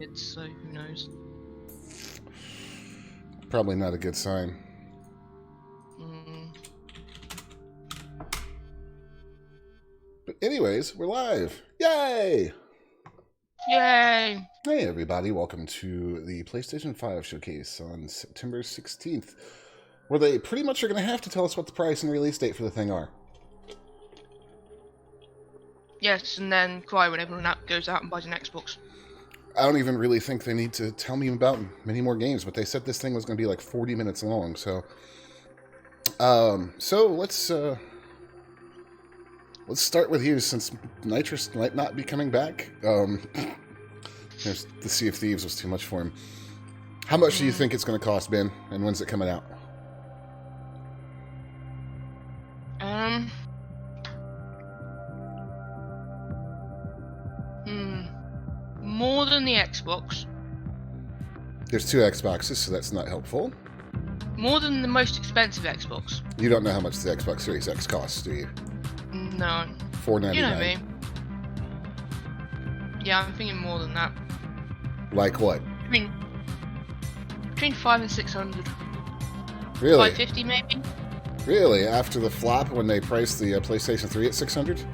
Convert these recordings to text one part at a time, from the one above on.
kids, so who knows? Probably not a good sign. But anyways, we're live. Yay! Yay! Hey everybody, welcome to the PlayStation 5 showcase on September 16th, where they pretty much are going to have to tell us what the price and release date for the thing are. Yes, and then cry when everyone goes out and buys an Xbox. I don't even really think they need to tell me about many more games, but they said this thing was going to be like 40 minutes long, so... let's start with you, since Nitrous might not be coming back. There's the Sea of Thieves was too much for him. How much do you think it's going to cost, Ben? And when's it coming out? More than the Xbox. There's two Xboxes, so that's not helpful. More than the most expensive Xbox. You don't know how much the Xbox Series X costs, do you? No. $499. You know me. Yeah, I'm thinking more than that. Like what? Between 500 and 600. Really? 550 maybe? Really? After the flop when they priced the PlayStation 3 at 600?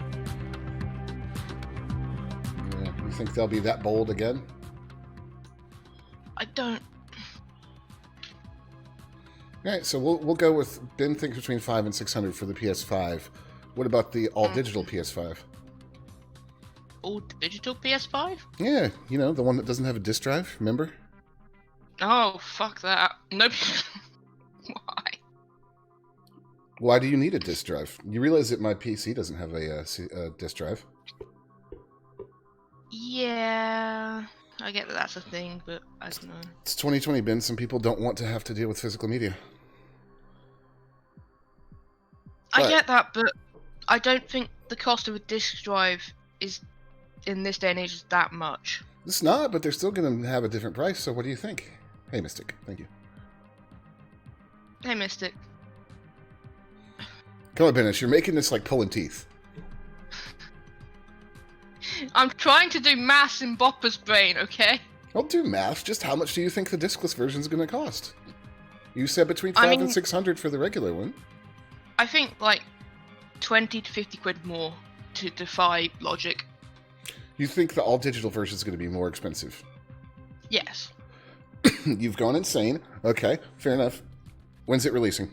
You think they'll be that bold again? I don't. Alright, so we'll go with Ben thinks between 500 and 600 for the PS5. What about the all-digital PS5? All-digital PS5? Yeah, you know, the one that doesn't have a disc drive, remember? Oh, fuck that. Nope. Why? Why do you need a disc drive? You realize that my PC doesn't have a disc drive? Yeah, I get that that's a thing, but I don't know. It's 2020, Ben. Some people don't want to have to deal with physical media. I get that, but I don't think the cost of a disc drive is, in this day and age, is that much. It's not, but they're still going to have a different price, so what do you think? Hey, Mystic. Thank you. Hey, Mystic. Come on, Benish. You're making this like pulling teeth. I'm trying to do maths in Bopper's brain, okay? Don't do math. Just how much do you think the discless version is going to cost? You said between 500 and 600 for the regular one. I think like 20 to 50 quid more to defy logic. You think the all-digital version is going to be more expensive? Yes. You've gone insane. Okay, fair enough. When's it releasing?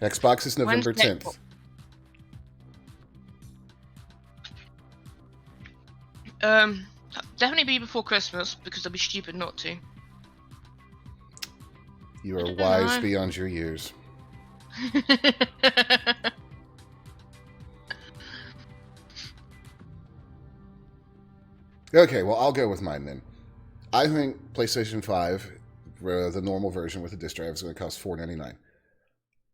Xbox is November 10th. Definitely be before Christmas, because I'd be stupid not to. You are wise beyond your years. Okay, well, I'll go with mine then. I think PlayStation 5, the normal version with the disc drive, is going to cost $499.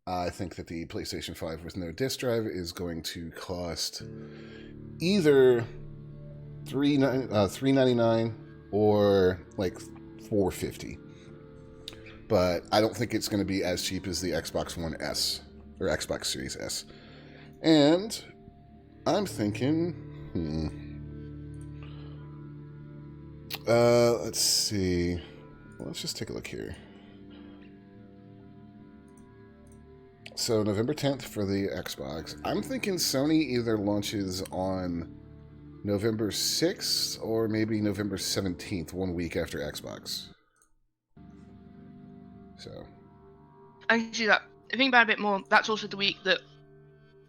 I think that the PlayStation 5 with no disc drive is going to cost either $399 or like $450. But I don't think it's going to be as cheap as the Xbox One S or Xbox Series S. And I'm thinking, let's see. Let's just take a look here. So November 10th for the Xbox. I'm thinking Sony either launches on November 6th or maybe November 17th, 1 week after Xbox. So I can see that. Think about it a bit more. That's also the week that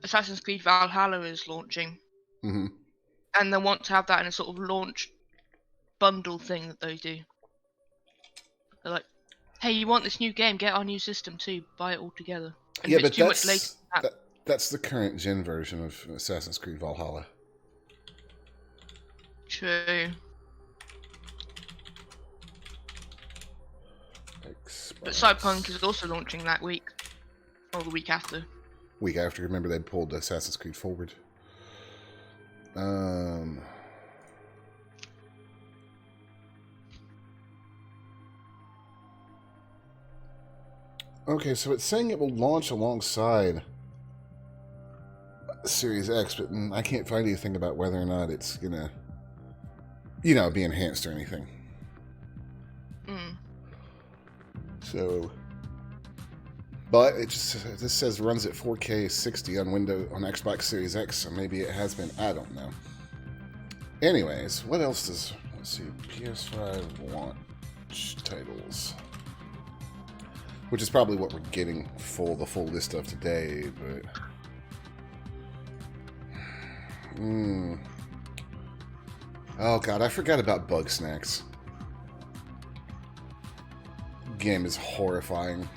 Assassin's Creed Valhalla is launching. Mm-hmm. And they want to have that in a sort of launch bundle thing that they do. They're like, hey, you want this new game? Get our new system too. Buy it all together. And yeah, if but it's too much later than that, that's the current gen version of Assassin's Creed Valhalla. True. Xbox. But Cyberpunk is also launching that week. Or the week after. Week after. Remember, they pulled Assassin's Creed forward. Okay, so it's saying it will launch alongside Series X, but I can't find anything about whether or not it's gonna be enhanced or anything. Mm. So, but this says runs at 4K 60 on Xbox Series X, so maybe it has been. I don't know. Anyways, what else does, let's see, PS5 launch titles, which is probably what we're getting the full list of today, but oh god, I forgot about Bug Snacks. Game is horrifying.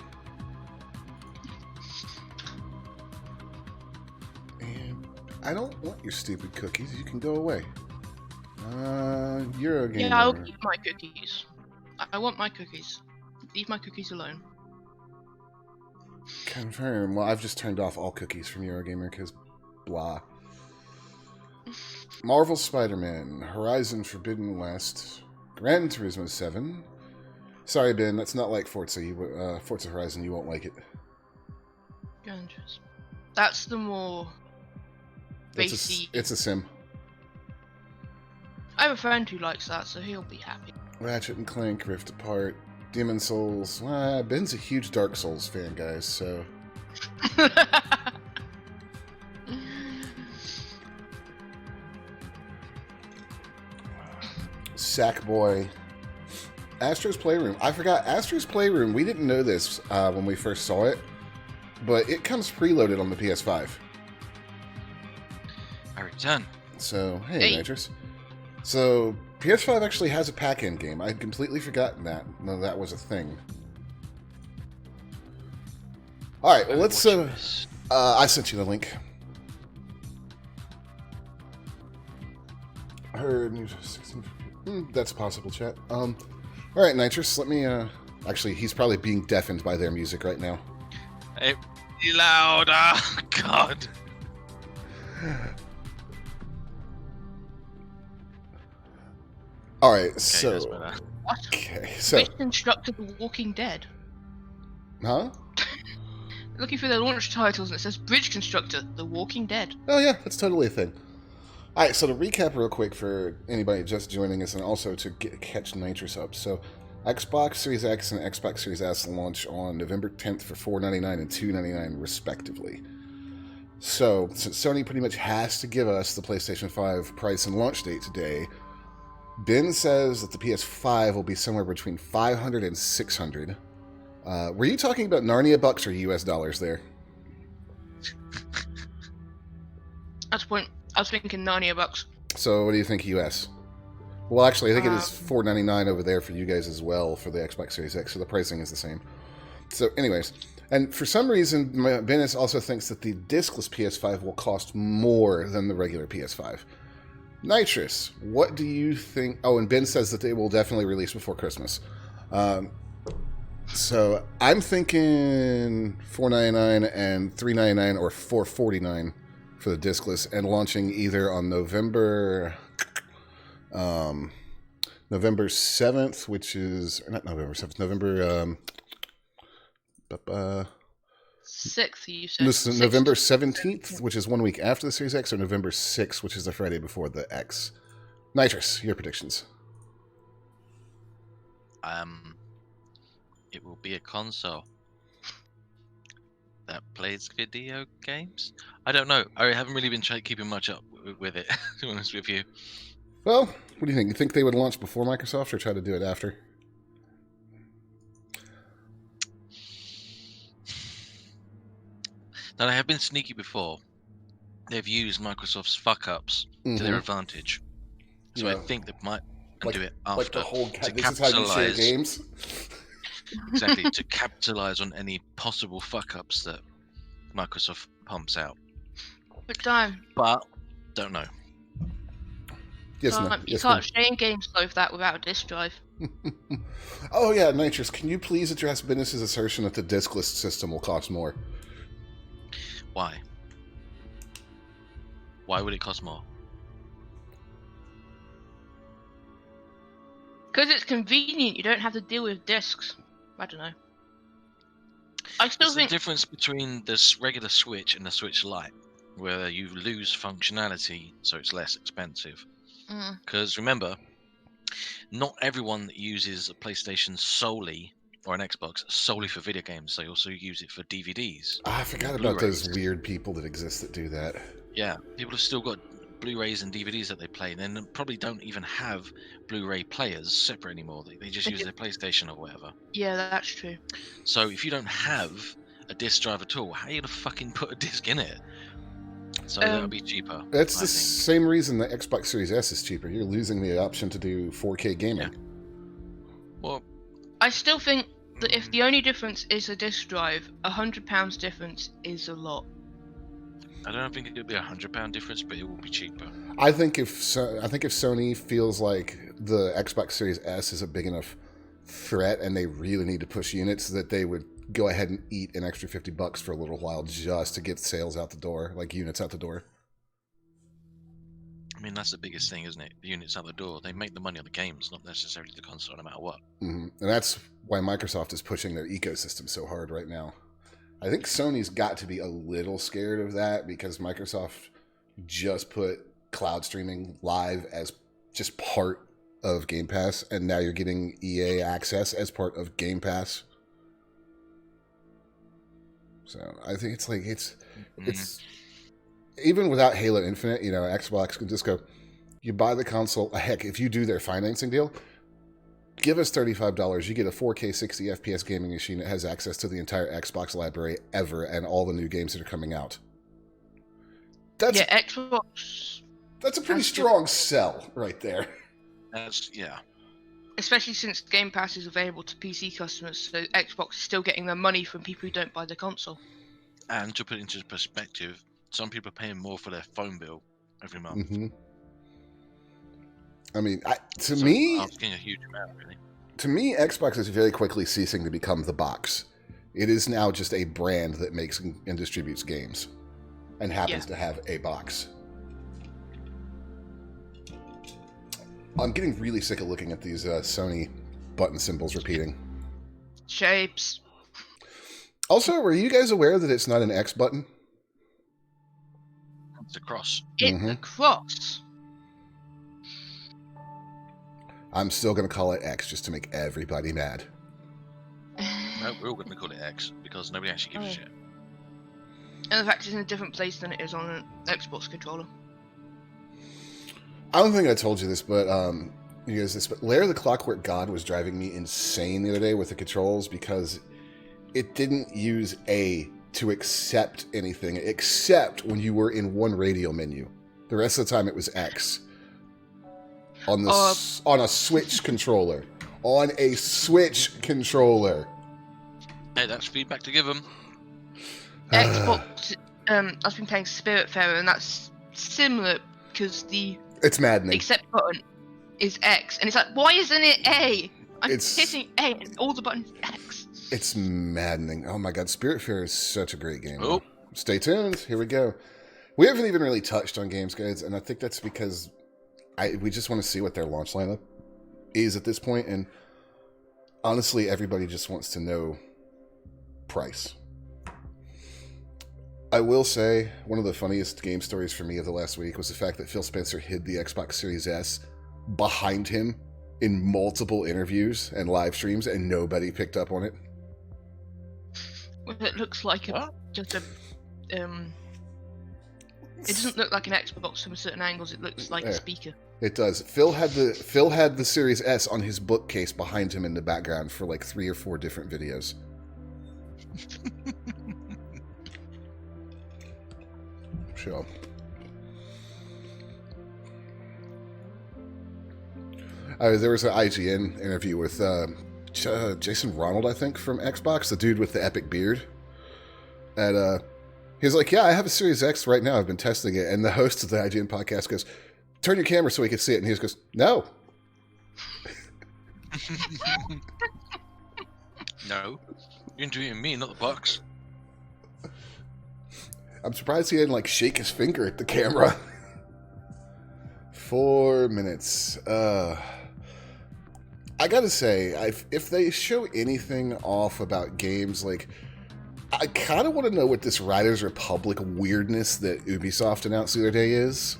And I don't want your stupid cookies. You can go away. Eurogamer. Yeah, I'll keep my cookies. I want my cookies. Leave my cookies alone. Confirm. Well, I've just turned off all cookies from Eurogamer because blah. Marvel Spider-Man, Horizon Forbidden West, Gran Turismo 7. Sorry, Ben, that's not like Forza. Forza Horizon, you won't like it. That's the more basic. It's a sim. I have a friend who likes that, so he'll be happy. Ratchet and Clank, Rift Apart, Demon Souls. Ben's a huge Dark Souls fan, guys, so... Sackboy. Astro's Playroom. I forgot, Astro's Playroom, we didn't know this when we first saw it, but it comes preloaded on the PS5. Already done. So, hey, Nitrous. So, PS5 actually has a pack-in game. I'd completely forgotten that. No, that was a thing. Alright, well, let's... I sent you the link. Heard news 16... that's possible, chat. Alright, Nitrous, let me, Actually, he's probably being deafened by their music right now. Hey, louder! God. Alright, Okay, so... What? Okay, so... Which constructed The Walking Dead? Huh? Looking through the launch titles and it says Bridge Constructor, The Walking Dead. Oh yeah, that's totally a thing. Alright, so to recap real quick for anybody just joining us and also to catch Nitrous up. So, Xbox Series X and Xbox Series S launch on November 10th for $4.99 and $2.99 respectively. So, since Sony pretty much has to give us the PlayStation 5 price and launch date today, Ben says that the PS5 will be somewhere between $500 and $600. Were you talking about Narnia bucks or US dollars there? That's the point. I was thinking Narnia bucks. So what do you think US? Well, actually, I think it is $4.99 over there for you guys as well for the Xbox Series X, so the pricing is the same. So anyways, and for some reason, Bennis also thinks that the discless PS5 will cost more than the regular PS5. Nitrous, what do you think? Oh, and Ben says that they will definitely release before Christmas. So I'm thinking $4.99 and $3.99 or $4.49 for the discless, and launching either on November 7th, which is not November 7th, November 6th, you said. Listen, November 17th, which is 1 week after the Series X, or November 6th, which is the Friday before the X. Nitrous, your predictions. It will be a console that plays video games. I don't know. I haven't really been keeping much up with it, to be honest with you. Well, what do you think? You think they would launch before Microsoft or try to do it after? Now, they have been sneaky before. They've used Microsoft's fuck-ups to their advantage. So I think they might do it after. Like the whole, to this is how you share games? Exactly, to capitalize on any possible fuck-ups that Microsoft pumps out. But, don't know. Yes, no. You can't share games like that without a disk drive. Oh yeah, Nitrous, can you please address Bennis's assertion that the diskless system will cost more? Why? Why would it cost more? Because it's convenient, you don't have to deal with discs. I don't know. I still think the difference between this regular Switch and the Switch Lite, where you lose functionality, so it's less expensive. Because remember, not everyone uses a PlayStation solely or an Xbox solely for video games. They also use it for DVDs. I forgot about those weird people that exist that do that. Yeah, people have still got Blu-rays and DVDs that they play, and then probably don't even have Blu-ray players separate anymore. They just use their PlayStation or whatever. Yeah, that's true. So if you don't have a disc drive at all, how are you gonna fucking put a disc in it? So that'll be cheaper. That's the same reason the Xbox Series S is cheaper. You're losing the option to do 4K gaming. Yeah. Well, I still think that if the only difference is a disc drive, £100 difference is a lot. I don't think it'll be £100 difference, but it will be cheaper. I think if Sony feels like the Xbox Series S is a big enough threat and they really need to push units, that they would go ahead and eat an extra $50 for a little while just to get sales out the door, like units out the door. I mean, that's the biggest thing, isn't it? The units out the door. They make the money on the games, not necessarily the console, no matter what. Mm-hmm. And that's why Microsoft is pushing their ecosystem so hard right now. I think Sony's got to be a little scared of that because Microsoft just put cloud streaming live as just part of Game Pass, and now you're getting EA access as part of Game Pass. So I think it's even without Halo Infinite, Xbox can just go, you buy the console. Heck, if you do their financing deal, give us $35. You get a 4K 60 FPS gaming machine that has access to the entire Xbox library ever and all the new games that are coming out. Xbox. That's a pretty strong sell right there. Yeah. Especially since Game Pass is available to PC customers, so Xbox is still getting their money from people who don't buy the console. And to put it into perspective, some people are paying more for their phone bill every month. Mm-hmm. I mean, to me, asking a huge amount, really. To me, Xbox is very quickly ceasing to become the box. It is now just a brand that makes and distributes games, and happens to have a box. I'm getting really sick of looking at these Sony button symbols repeating. Shapes. Also, were you guys aware that it's not an X button? It's a cross. It's a cross. I'm still going to call it X just to make everybody mad. No, we're all going to call it X because nobody actually gives a shit. And the fact it's in a different place than it is on an Xbox controller. I don't think I told you this, but you guys this, but Lair the Clockwork God was driving me insane the other day with the controls because it didn't use A to accept anything except when you were in one radio menu. The rest of the time it was X. On a Switch controller. On a Switch controller. Hey, that's feedback to give them. Xbox, I've been playing Spiritfarer, and that's similar because it's maddening. Accept button is X, and it's like, why isn't it A? I'm hitting A, and all the buttons X. It's maddening. Oh my god, Spiritfarer is such a great game. Oh. Stay tuned. Here we go. We haven't even really touched on games guides, and I think that's because we just want to see what their launch lineup is at this point, and honestly, everybody just wants to know price. I will say, one of the funniest game stories for me of the last week was the fact that Phil Spencer hid the Xbox Series S behind him in multiple interviews and live streams, and nobody picked up on it. Well, it looks like it doesn't look like an Xbox from certain angles. It looks like a speaker. It does. Phil had the Series S on his bookcase behind him in the background for like 3 or 4 different videos. Sure. There was an IGN interview with Jason Ronald, I think, from Xbox, the dude with the epic beard. And he's like, yeah, I have a Series X right now. I've been testing it. And the host of the IGN podcast goes, turn your camera so we can see it. And he just goes, no. No. You're interviewing me, not the box. I'm surprised he didn't, shake his finger at the camera. 4 minutes. I gotta say, if they show anything off about games, I kind of want to know what this Riders Republic weirdness that Ubisoft announced the other day is.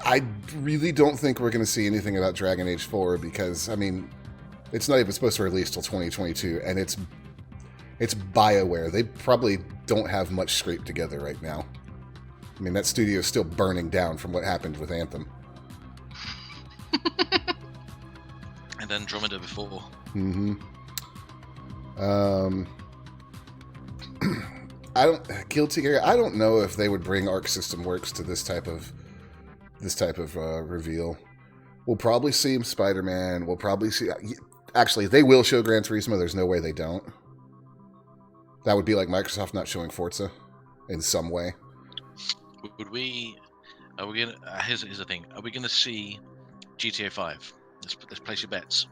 I really don't think we're going to see anything about Dragon Age 4 because, I mean, it's not even supposed to release till 2022, and it's BioWare. They probably don't have much scraped together right now. I mean, that studio is still burning down from what happened with Anthem. And Andromeda before. Mm-hmm. Guilty Gear. I don't know if they would bring Arc System Works to this type of reveal. We'll probably see Spider-Man. We'll probably see. Actually, they will show Gran Turismo. There's no way they don't. That would be like Microsoft not showing Forza in some way. Would we? Are we gonna? Here's the thing. Are we gonna see GTA 5? Let's place your bets.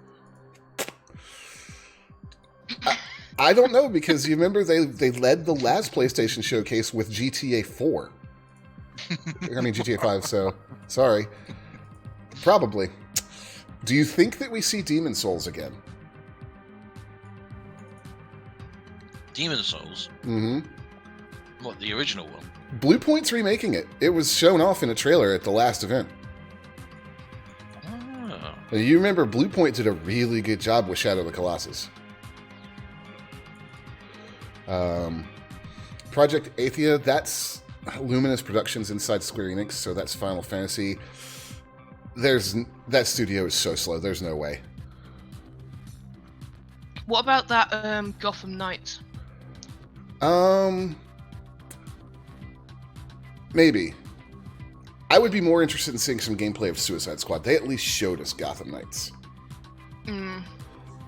I don't know, because you remember they led the last PlayStation showcase with GTA 4. I mean GTA 5, so sorry. Probably. Do you think that we see Demon Souls again? Demon Souls? Mm-hmm. What, the original one? Bluepoint's remaking it. It was shown off in a trailer at the last event. Oh. And you remember Bluepoint did a really good job with Shadow of the Colossus. Project Athia, that's Luminous Productions inside Square Enix, so that's Final Fantasy. That studio is so slow, there's no way. What about that Gotham Knights? Maybe. I would be more interested in seeing some gameplay of Suicide Squad. They at least showed us Gotham Knights.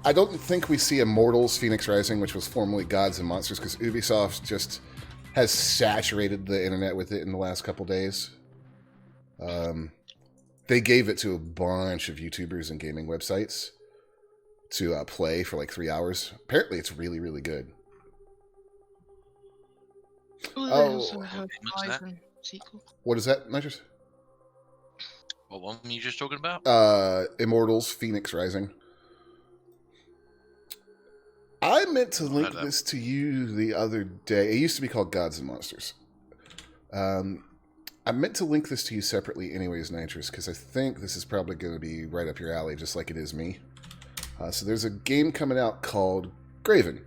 I don't think we see Immortals Phoenix Rising, which was formerly Gods and Monsters, because Ubisoft just has saturated the internet with it in the last couple days. They gave it to a bunch of YouTubers and gaming websites to play for like 3 hours. Apparently it's really, really good. Sequel. What is that, Nitrous? What one were you just talking about? Immortals Phoenix Rising. I meant to link this to you the other day. It used to be called Gods and Monsters. I meant to link this to you separately anyways, Nitrous, because I think this is probably going to be right up your alley, just like it is me. So there's a game coming out called Graven.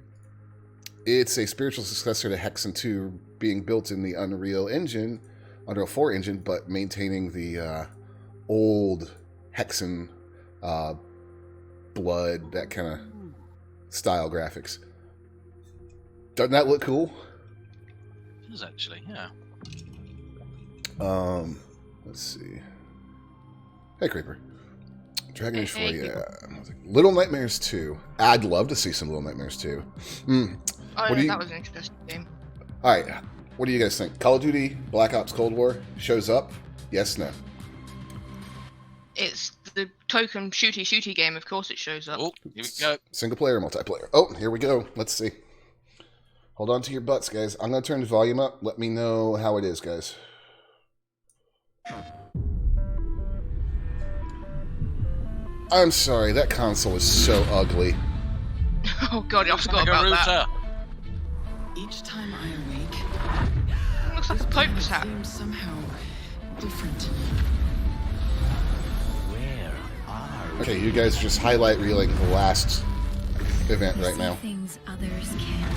It's a spiritual successor to Hexen 2, being built in the Unreal 4 engine, but maintaining the old Hexen blood, that kind of style graphics. Doesn't that look cool? It is actually, yeah. Let's see. Hey, Creeper. Dragon Age 4, yeah. Little Nightmares 2. I'd love to see some Little Nightmares 2. That was an interesting game. Alright, what do you guys think? Call of Duty Black Ops Cold War shows up? Yes, no? It's the token shooty game, of course it shows up. Oh, here we go. Single player or multiplayer? Oh, here we go. Let's see. Hold on to your butts, guys. I'm going to turn the volume up. Let me know how it is, guys. I'm sorry, that console is so ugly. Oh god, I forgot about that. Each time I awake, It looks like a Pope's hat. seems somehow different. Where are Okay, you guys are just highlight reeling the last event right now. Things others can't.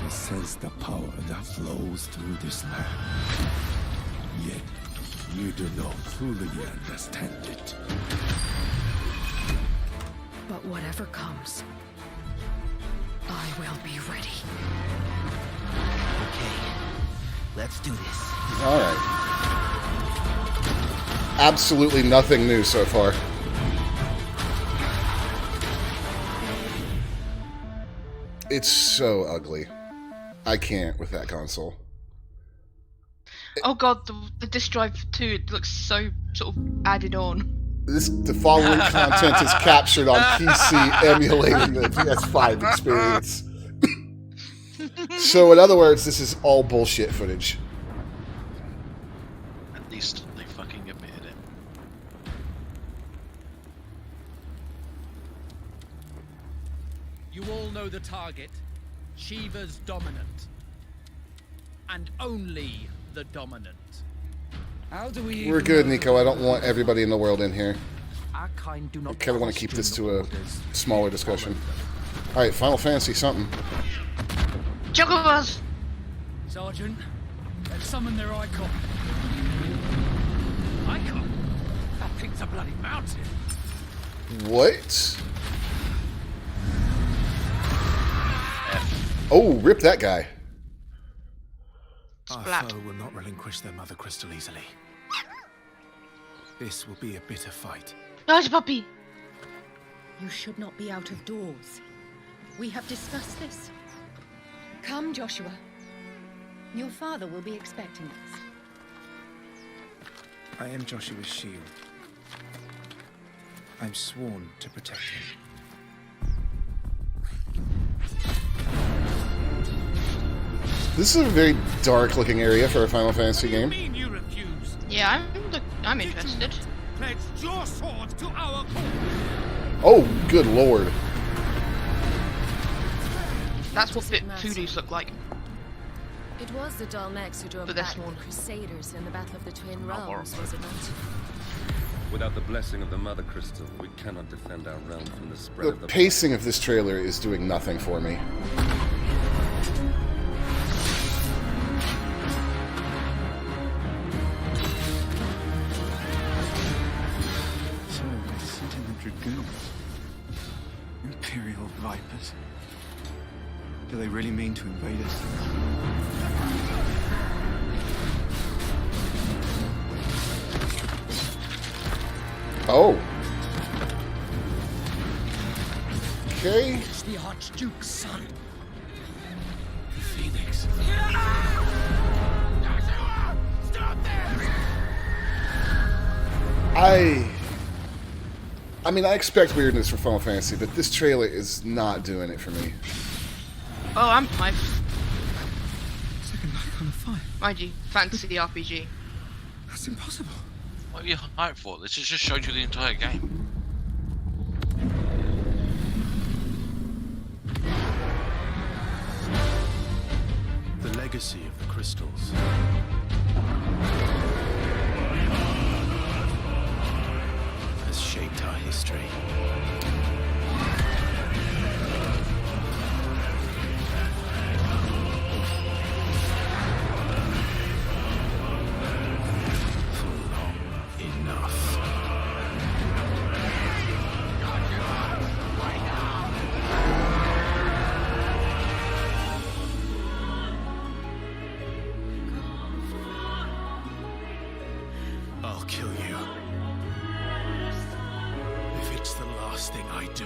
I sense the power that flows through this land. Yet you do not truly understand it. But whatever comes, I will be ready. Okay, let's do this. Alright. Absolutely nothing new so far. It's so ugly. I can't with that console. Oh god, the disk drive too, it looks so sort of added on. The following content is captured on PC emulating the PS5 experience. So in other words, this is all bullshit footage. At least they fucking admitted it. You all know the target. Shiva's dominant. And only the dominant. How do we We're good, Nico. I don't want everybody in the world in here. Our kind do I not kind of want to keep this to a orders. smaller discussion. Alright, Final Fantasy something. Chocobos! Sergeant, let's summon their icon. Icon? That thing's a bloody mountain. What? Oh, rip that guy. Our Splat. foe will not relinquish their mother crystal easily. This will be a bitter fight. Nice puppy! You should not be out of doors. We have discussed this. Come, Joshua. Your father will be expecting us. I am Joshua's shield. I'm sworn to protect him. This is a very dark-looking area for a Final Fantasy game. Mean you refuse? Yeah, I'm interested. Pledge your sword to our cause. Oh, good lord. That's what Foodoos look like. It was the Dalmex who drove But they're back the smaller. Crusaders in the Battle of the Twin Not Realms, horrible. was it not? Without the blessing of the Mother Crystal, we cannot defend our realm from the spread The of the pacing of this trailer is doing nothing for me. So, I sent in the Dragoons. Imperial Vipers. Do they really mean to invade us? Oh. Okay. It's the Archduke's son. Phoenix. Stop there! I mean, I expect weirdness for Final Fantasy, but this trailer is not doing it for me. Oh, I'm hyped. Second life on fire. Mind you, fantasy RPG. That's impossible. What are you hyped for? This has just showed you the entire game. The legacy of the crystals. Has shaped our history. For long enough. I'll kill you. If it's the last thing I do.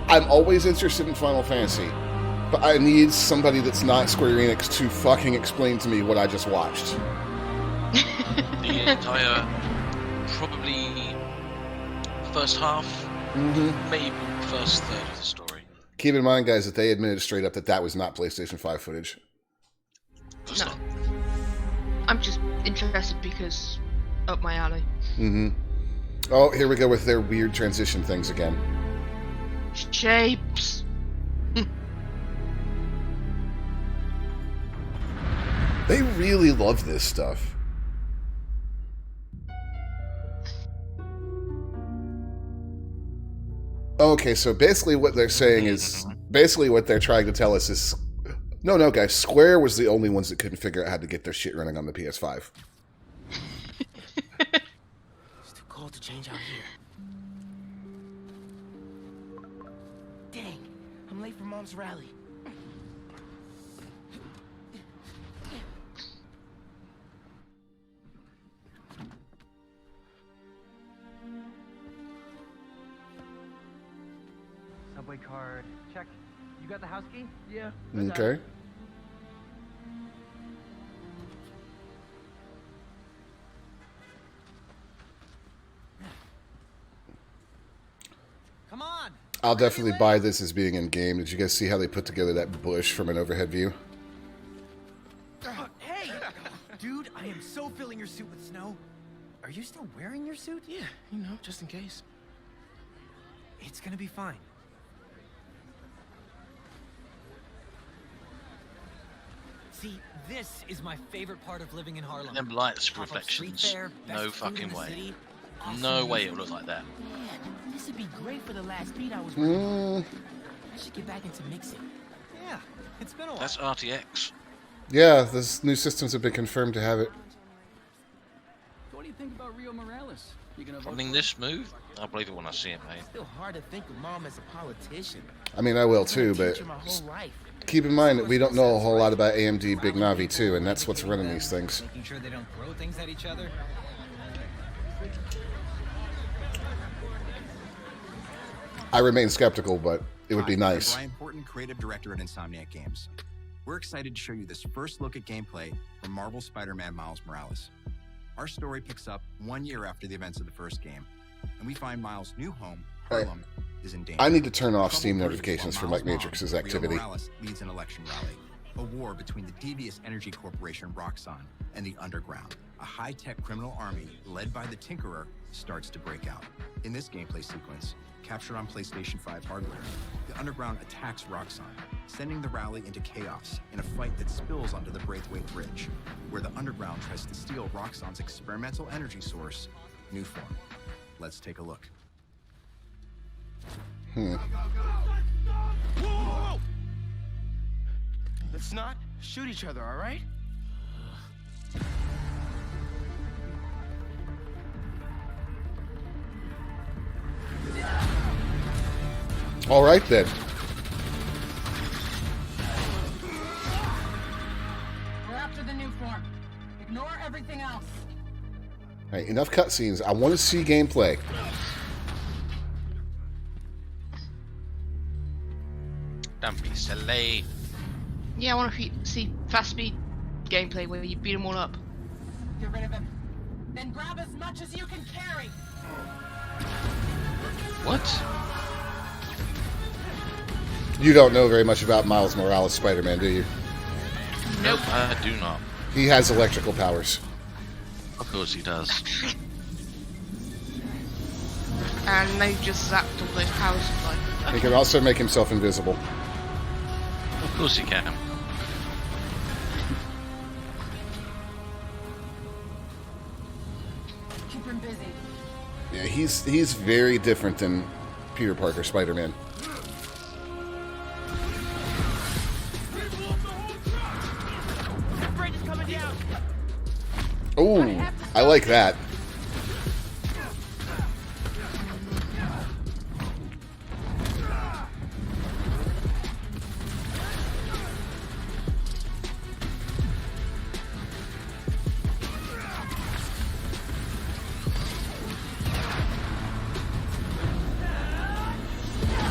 I'm always interested in Final Fantasy, but I need somebody that's not Square Enix to fucking explain to me what I just watched. The entire, probably first half, maybe first third of the story. Keep in mind, guys, that they admitted straight up that that was not PlayStation 5 footage. It's No. not. I'm just interested because up my alley. Oh, here we go with their weird transition things again. Shapes. They really love this stuff. Okay, so basically what they're saying is, basically what they're trying to tell us is, no, guys, Square was the only ones that couldn't figure out how to get their shit running on the PS5. It's too cold to change out here. Dang, I'm late for Mom's rally. Subway card. Check. You got the house key? Yeah. Okay. Come on. I'll definitely buy this as being in game. Did you guys see how they put together that bush from an overhead view? Hey! Dude, I am so filling your suit with snow. Are you still wearing your suit? Yeah, you know, just in case. It's gonna be fine. See, this is my favorite part of living in Harlem. Them lights Pop-up reflections. street fair, No best food in fucking the way. city, awesome No way music. it'll look like that. Man, this would be great for the last beat I was working on. I should get back into mixing. Yeah, it's been a while. That's RTX. Yeah, this new systems have been confirmed to have it. What do you think about Rio Morales? You gonna vote Running for this smooth? I believe it when I see it, mate. It's still hard to think of Mom as a politician. I mean, I will I've been too, a but teacher my whole life. keep in mind that we don't know a whole lot about AMD Big Navi too, and that's what's running these things. Making sure they don't throw things at each other. I remain skeptical, but it would be Hi, nice. I'm Brian Porton, creative director at Insomniac Games. We're excited to show you this first look at gameplay from Marvel Spider-Man Miles Morales. Our story picks up 1 year after the events of the first game, and we find Miles' new home, Harlem, is in danger. I need to turn off Steam Trouble brews notifications while for Miles' Mike Matrix's mom, Rio activity. Morales leads an election rally, a war between the devious energy corporation Roxxon and the Underground. A high-tech criminal army led by the Tinkerer starts to break out. In this gameplay sequence, captured on PlayStation 5 hardware, the Underground attacks Roxxon, sending the rally into chaos in a fight that spills onto the Braithwaite Bridge, where the Underground tries to steal Roxxon's experimental energy source, Newform. Let's take a look. Whoa! Let's not shoot each other, all right? All right then. We're after the new form. Ignore everything else. All right, enough cutscenes. I want to see gameplay. Don't be silly. Yeah, I want to see fast speed gameplay where you beat them all up. Get rid of him. Then grab as much as you can carry. What? You don't know very much about Miles Morales Spider-Man, do you? Nope, I do not. He has electrical powers. Of course he does. And they just zapped all those power supplies. He can also make himself invisible. Of course he can. Keep him busy. Yeah, he's very different than Peter Parker Spider-Man. That bridge is coming down. Oh, I like that.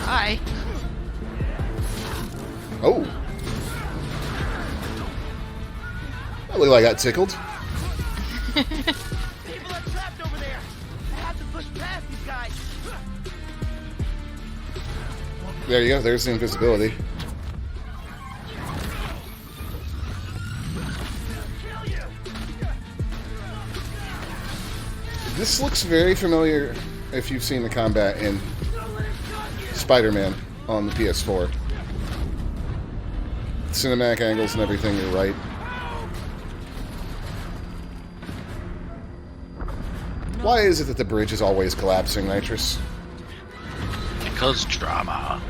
Hi. Oh. I look like I got tickled. People are trapped over there. I have to push past these guys. There you go. There's the invisibility. This looks very familiar if you've seen the combat in Spider-Man on the PS4. Cinematic angles and everything, you're right. Why is it that the bridge is always collapsing, Nitrous? Because drama.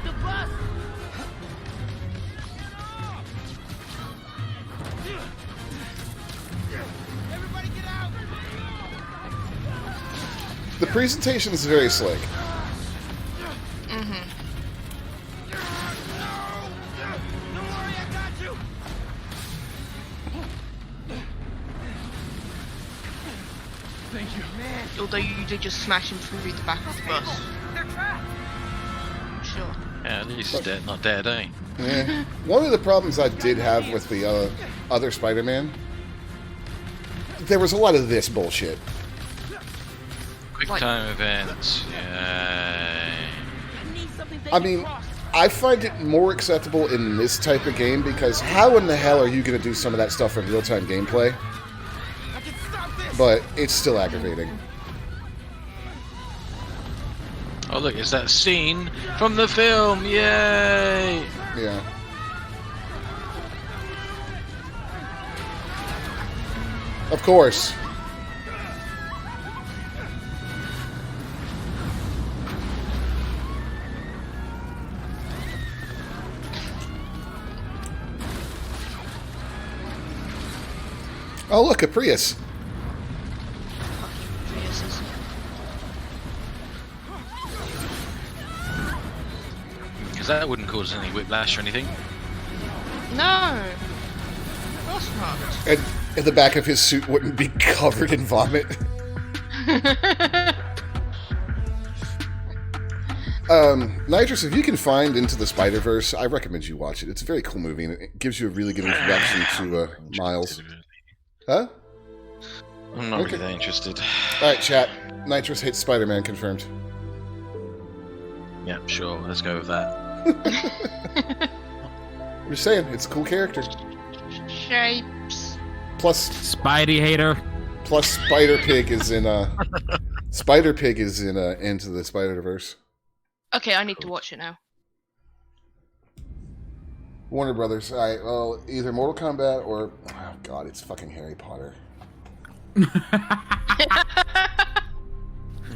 The bus. Everybody get out. The presentation is very slick. Mm-hmm. Don't worry, I got you. Thank you. Man, Although you did just smash him through the back of the bus. they're trapped. Sure. Yeah, at least he's dead, not dead, eh? Yeah. One of the problems I did have with the other Spider-Man, there was a lot of this bullshit. Quick time events. Yeah. I need something they I can mean, cross. I find it more acceptable in this type of game because how in the hell are you going to do some of that stuff in real-time gameplay? But it's still aggravating. Oh look, it's that scene from the film! Yay! Yeah. Of course. Oh look, a Prius. Priuses. Because that wouldn't cause any whiplash or anything. No. Of course not. And the back of his suit wouldn't be covered in vomit. Nitrous, if you can find Into the Spider-Verse, I recommend you watch it. It's a very cool movie, and it gives you a really good introduction to Miles. Huh? I'm not really that interested. Alright, chat. Nitrous hates Spider-Man, confirmed. Yeah, sure. Let's go with that. I'm just saying, it's a cool character. Shapes. Plus... Spidey hater. Plus Spider-Pig is in, Spider-Pig is in, Into the Spider-Verse. Okay, I need to watch it now. Warner Brothers. Alright, well, either Mortal Kombat or... Oh, God, it's fucking Harry Potter.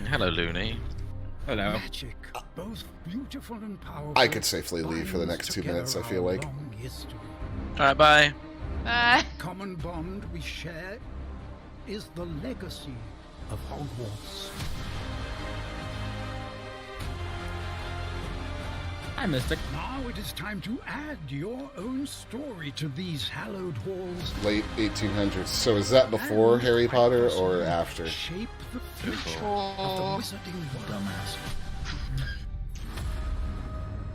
Hello, Looney. Hello. Magic, both beautiful and powerful. I could safely leave for the next 2 minutes, I feel like. Alright, bye. Bye. Common bond we share is the legacy of Hogwarts. Hi, Mystic. Now it is time to add your own story to these hallowed halls. Late 1800s. So is that before Harry Potter or after? Shape the future of the wizarding dumbass.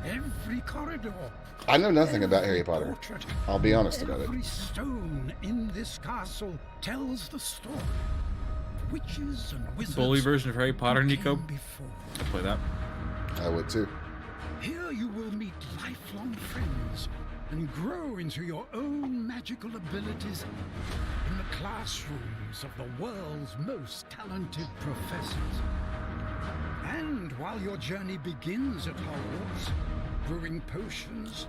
Every corridor. I know nothing about Harry Potter. I'll be honest about it. Every stone in this castle tells the story. Witches and wizards. Bully version of Harry Potter, Nico. I'd play that. I would too. Here you will meet lifelong friends and grow into your own magical abilities in the classrooms of the world's most talented professors. And while your journey begins at Hogwarts, brewing potions,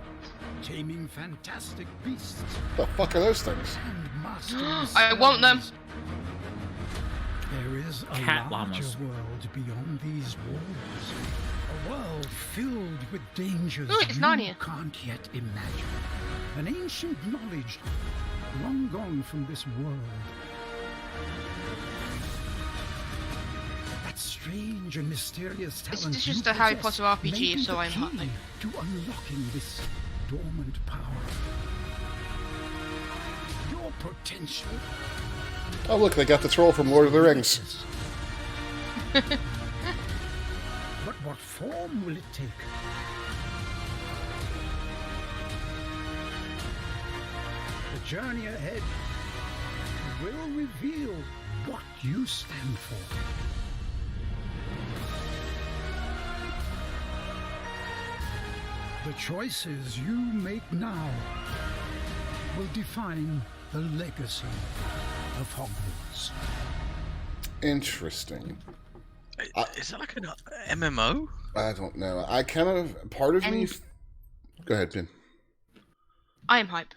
taming fantastic beasts, the fuck are those things? And mastering I want them. There is a Cat larger llamas. world beyond these walls. A world filled with dangers Ooh, it's you Narnia. can't yet imagine. An ancient knowledge long gone from this world. That strange and mysterious talent It's just you a Harry possess Potter RPG, may be so the I'm key happy. to unlocking this dormant power. Your potential. Oh look, they got the troll from Lord of the Rings. But what form will it take? The journey ahead will reveal what you stand for. The choices you make now will define the legacy of Hogwarts. Interesting. Is that like an MMO? I don't know. I kind of... Part of me... Go ahead, Pin. I am hype.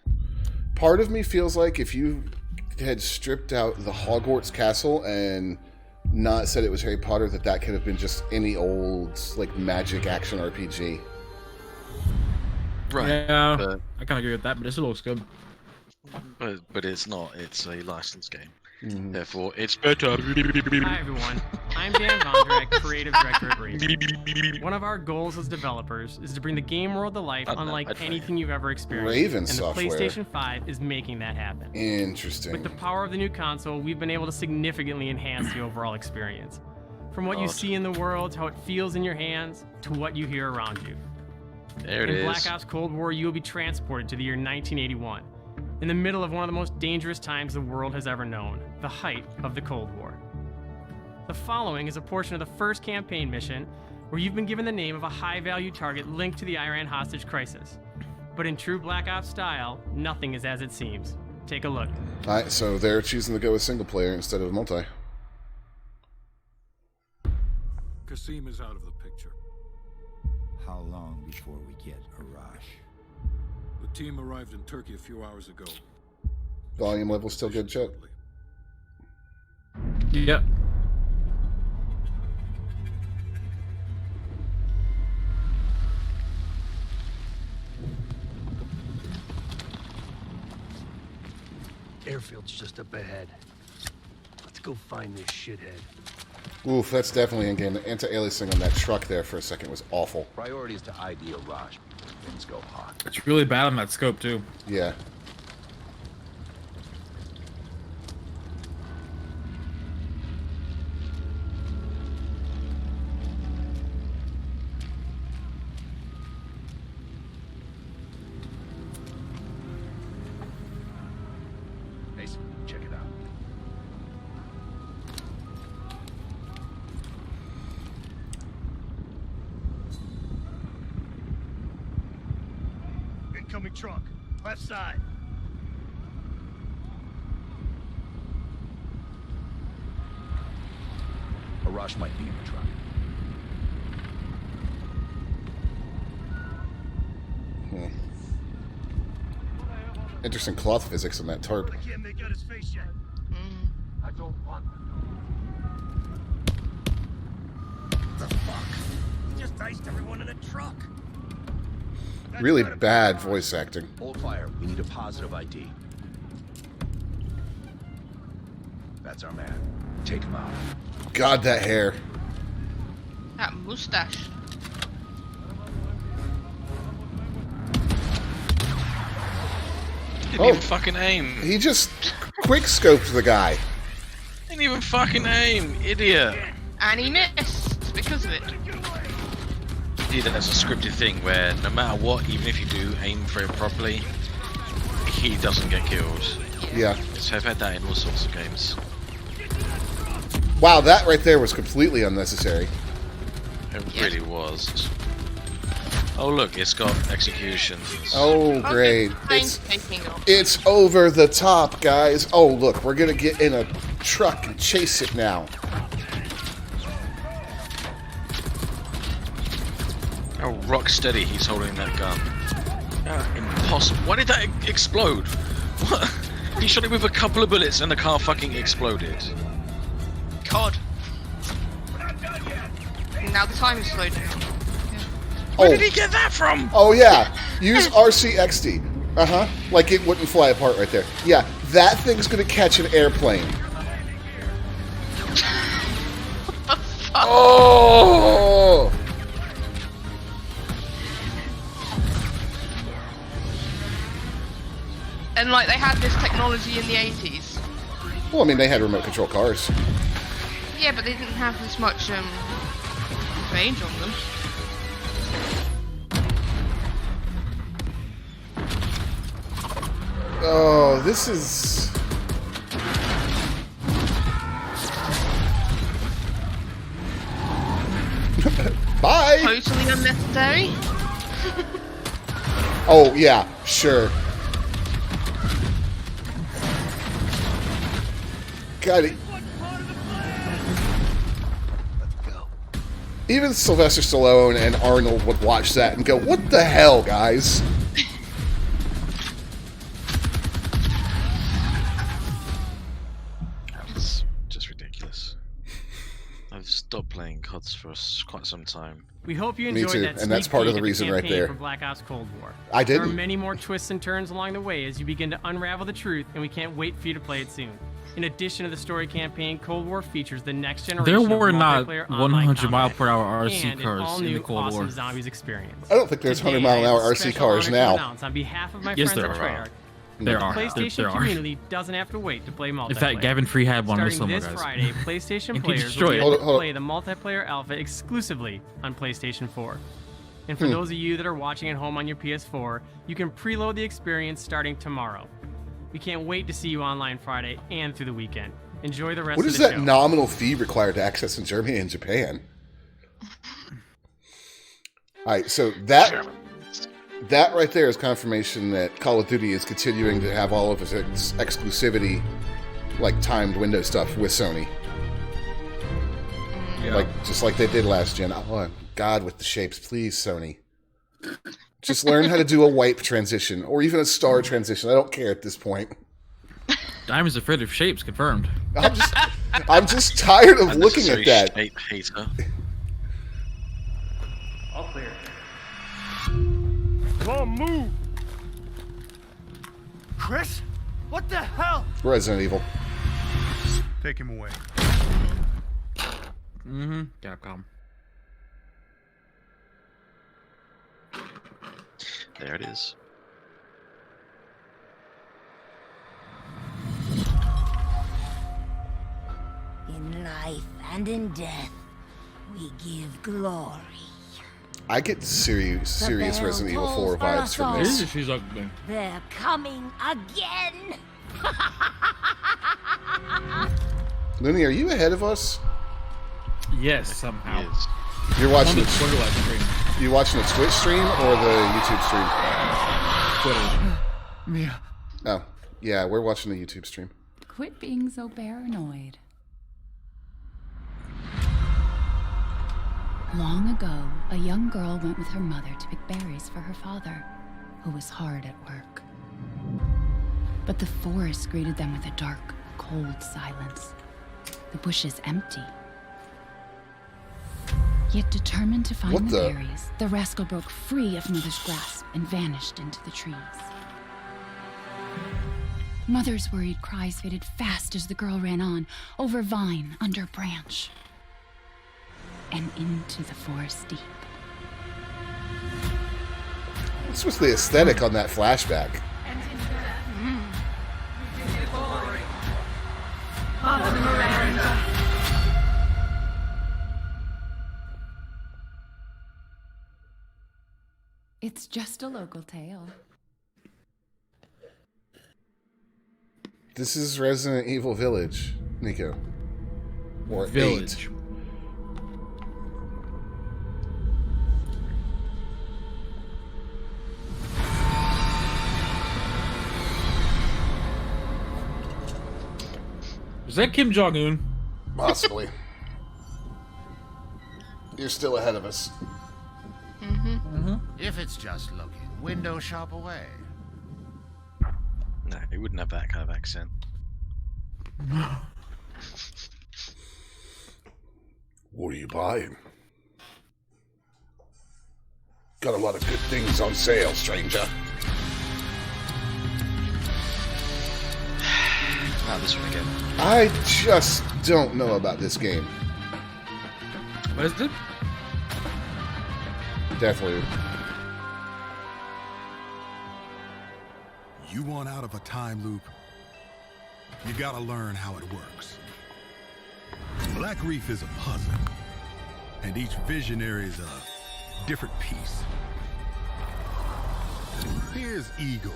Part of me feels like if you had stripped out the Hogwarts castle and not said it was Harry Potter, that could have been just any old, like, magic action RPG. Right. Yeah, But, I kind of agree with that, but it still looks good. but it's not. It's a licensed game. Mm. Therefore, it's better. Hi everyone, I'm Dan Vondrak, Creative Director at Raven. One of our goals as developers is to bring the game world to life unlike anything you've ever experienced. Raven and Software. the PlayStation 5 is making that happen. Interesting. With the power of the new console, we've been able to significantly enhance the overall experience. From what you see in the world, how it feels in your hands, to what you hear around you. There it in is. Black Ops Cold War, you will be transported to the year 1981, in the middle of one of the most dangerous times the world has ever known, the height of the Cold War. The following is a portion of the first campaign mission where you've been given the name of a high-value target linked to the Iran hostage crisis. But in true Black Ops style, nothing is as it seems. Take a look. Alright, so they're choosing to go with single player instead of multi. Kasim is out of the picture. How long before we get Arash? The team arrived in Turkey a few hours ago. Volume level still good, Chet? Yep. Airfield's just up ahead. Let's go find this shithead. Oof, that's definitely in game. The anti-aliasing on that truck there for a second was awful. Priority is to ID Arash. Things go hot. It's really bad on that scope, too. Yeah. Mason, check it out. Incoming truck. Left side. Arash might be in the truck. Interesting cloth physics on that tarp. I can't make out his face yet. I don't want to know. The fuck? He just iced everyone in a truck. Really bad voice acting. Hold fire. We need a positive ID. That's our man. Take him out. God, that hair. That mustache. Didn't even fucking aim. He just quick scoped the guy. Didn't even fucking aim, idiot. And he missed because of it. Yeah, that's a scripted thing where no matter what, even if you do aim for it properly, he doesn't get killed. Yeah. So I've had that in all sorts of games. Wow, that right there was completely unnecessary. It really was. Oh look, it's got executions. Oh, great. It's over the top, guys. Oh, look, we're going to get in a truck and chase it now. How rock steady he's holding that gun. Impossible. Why did that explode? What? He shot it with a couple of bullets and the car fucking exploded. God. Now the time is slowed down. Where did he get that from? Oh, yeah. Use RCXD. Uh-huh. Like it wouldn't fly apart right there. Yeah, that thing's going to catch an airplane. Oh! And like they had this technology in the 80s. Well, I mean, they had remote control cars. Yeah, but they didn't have this much range on them. Oh, this is... Bye! Totally unnecessary. Oh, yeah, sure. God, even Sylvester Stallone and Arnold would watch that and go, "What the hell, guys?" It's just ridiculous. I've stopped playing CODs for quite some time. We hope you Me enjoyed too, that and that's sneak part of peek the at reason right campaign there. For Black Ops Cold War. I There didn't. are many more twists and turns along the way as you begin to unravel the truth, and we can't wait for you to play it soon. In addition to the story campaign, Cold War features the next generation There of were not multiplayer online 100 mile combat per hour RC and an cars in all-new the Cold awesome War. Zombies experience. I don't think there's 100 mile an hour RC cars now. On behalf of my Yes, friends there at are. Treyarch, There the are. PlayStation There are. community doesn't have to wait to play multiplayer. In fact, Gavin Free had one with Starting some this guys. Friday, PlayStation And he players will destroyed be it. able to Hold on. play the multiplayer alpha exclusively on PlayStation 4. And for Hmm. those of you that are watching at home on your PS4, you can preload the experience starting tomorrow. We can't wait to see you online Friday and through the weekend. Enjoy the rest What of is the that show. nominal fee required to access in Germany and Japan? All right, so that right there is confirmation that Call of Duty is continuing to have all of its exclusivity, like timed window stuff with Sony. Yeah. Like just like they did last gen. Oh God, with the shapes, please, Sony. Just learn how to do a wipe transition or even a star transition. I don't care at this point. Diamond's afraid of shapes, confirmed. I'm just tired of looking at that. Shape hater. All clear. Come on, move! Chris? What the hell? Resident Evil. Take him away. Mm-hmm. Capcom. There it is. In life and in death, we give glory. I get serious Resident Evil 4 vibes from this. She's ugly. They're coming again. Looney, are you ahead of us? Yes, somehow. Yes. You're watching the the Twitter live stream. You watching the Twitch stream or the YouTube stream? Twitter. Mia. Oh, yeah, we're watching the YouTube stream. Quit being so paranoid. Long ago, a young girl went with her mother to pick berries for her father, who was hard at work. But the forest greeted them with a dark, cold silence. The bushes empty. Yet determined to find the berries, the rascal broke free of Mother's grasp and vanished into the trees. Mother's worried cries faded fast as the girl ran on, over vine, under branch, and into the forest deep. What's with the aesthetic on that flashback? It's just a local tale. This is Resident Evil Village, Nico. Or Village. 8. Is that Kim Jong-un? Possibly. You're still ahead of us. If it's just looking, window shop away. No, he wouldn't have that kind of accent. What are you buying? Got a lot of good things on sale, stranger. Not this one again. I just don't know about this game. What is it? Definitely. You want out of a time loop? You gotta learn how it works. Black Reef is a puzzle, and each visionary is a different piece. Here's Igor.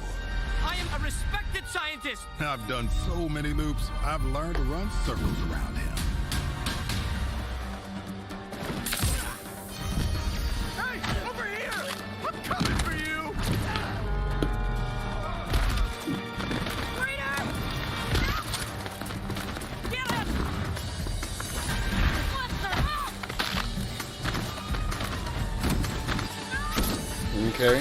I am a respected scientist. I've done so many loops, I've learned to run circles around him. Hey, over here! I'm coming for you! Rita! Get him! What the hell? Okay.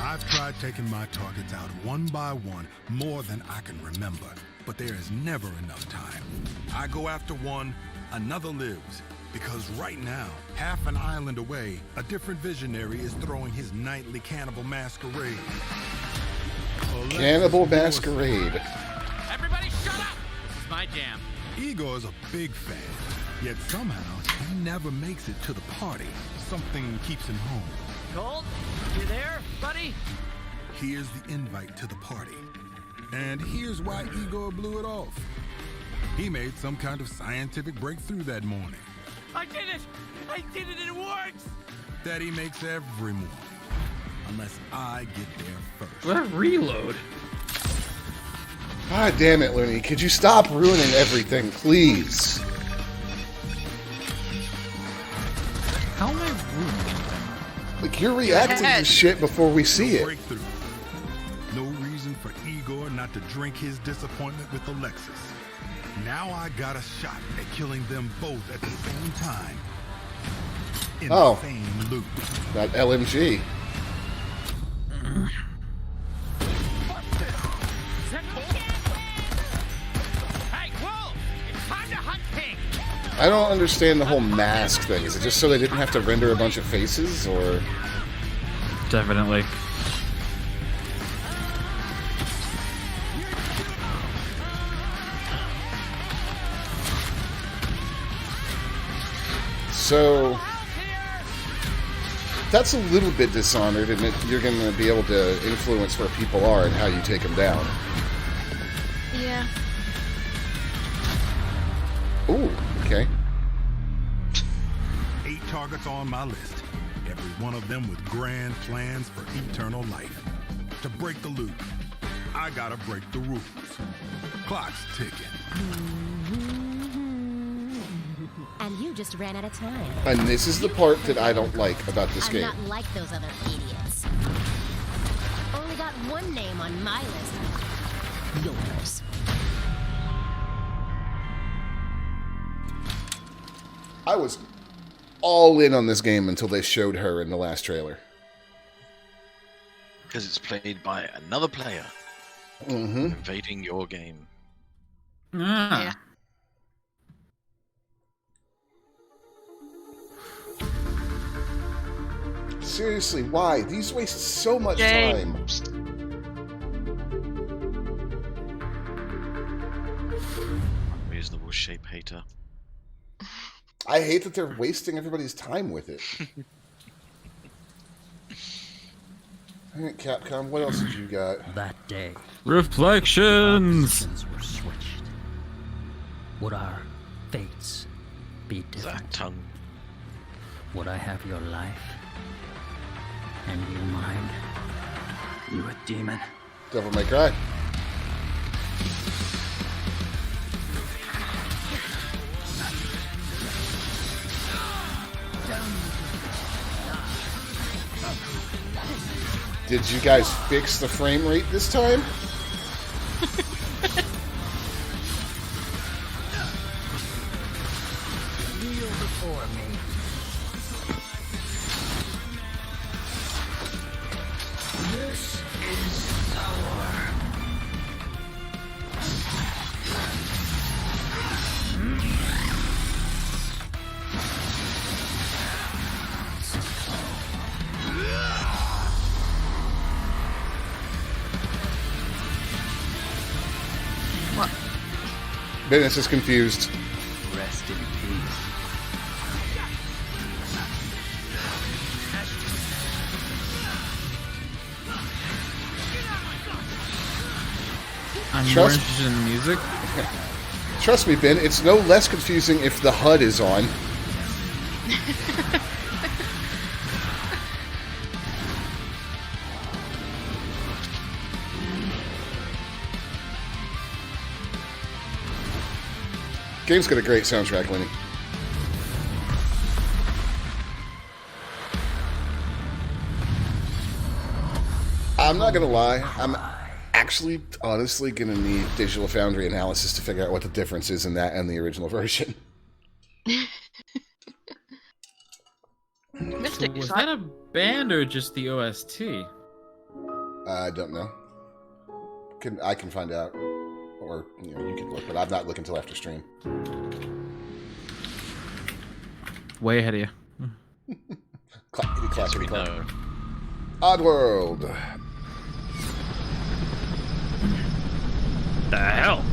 I've tried taking my targets out one by one more than I can remember, but there is never enough time. I go after one, another lives, because right now, half an island away, a different visionary is throwing his nightly cannibal masquerade. Cannibal Masquerade. Everybody shut up! This is my jam. Igor is a big fan, yet somehow he never makes it to the party. Something keeps him home. Gold, you there, buddy? Here's the invite to the party. And here's why Igor blew it off. He made some kind of scientific breakthrough that morning. I did it! I did it, it works! That he makes every morning. Unless I get there first. What a reload. God damn it, Looney. Could you stop ruining everything, please? How am I ruining anything? Like, you're reacting to shit before we see it. Breakthrough. No reason for Igor not to drink his disappointment with Alexis. Now I got a shot at killing them both at the same time. In the same loop. That LMG. I don't understand the whole mask thing. Is it just so they didn't have to render a bunch of faces, or...? Definitely. So... that's a little bit Dishonored, and you're going to be able to influence where people are and how you take them down. Yeah. Ooh, okay. 8 targets on my list. Every one of them with grand plans for eternal life. To break the loop, I gotta break the rules. Clock's ticking. And you just ran out of time. And this is the part that I don't like about this game. I'm not like those other idiots. Only got one name on my list. Yours. I was all in on this game until they showed her in the last trailer. Because it's played by another player. Invading your game. Yeah. Seriously, why? These waste so much time. Reasonable shape hater. I hate that they're wasting everybody's time with it. Alright, Capcom, what else did you got? That day, reflections were switched. Would our fates be different? That tongue. Would I have your life? And you mine? You a demon? Devil May Cry. Did you guys fix the frame rate this time? Kneel before me. This is power. What? Dennis is confused. Rest in peace. I'm more interested in the music. Trust me, Ben, it's no less confusing if the HUD is on. Game's got a great soundtrack, Lenny. I'm not gonna lie, I'm actually honestly gonna need Digital Foundry analysis to figure out what the difference is in that and the original version. Mystic, Was that a band or just the OST? I don't know. I can find out. Or, you know, you can look, but I'm not looking until after stream. Way ahead of you. Yes, we know. Oddworld. The hell?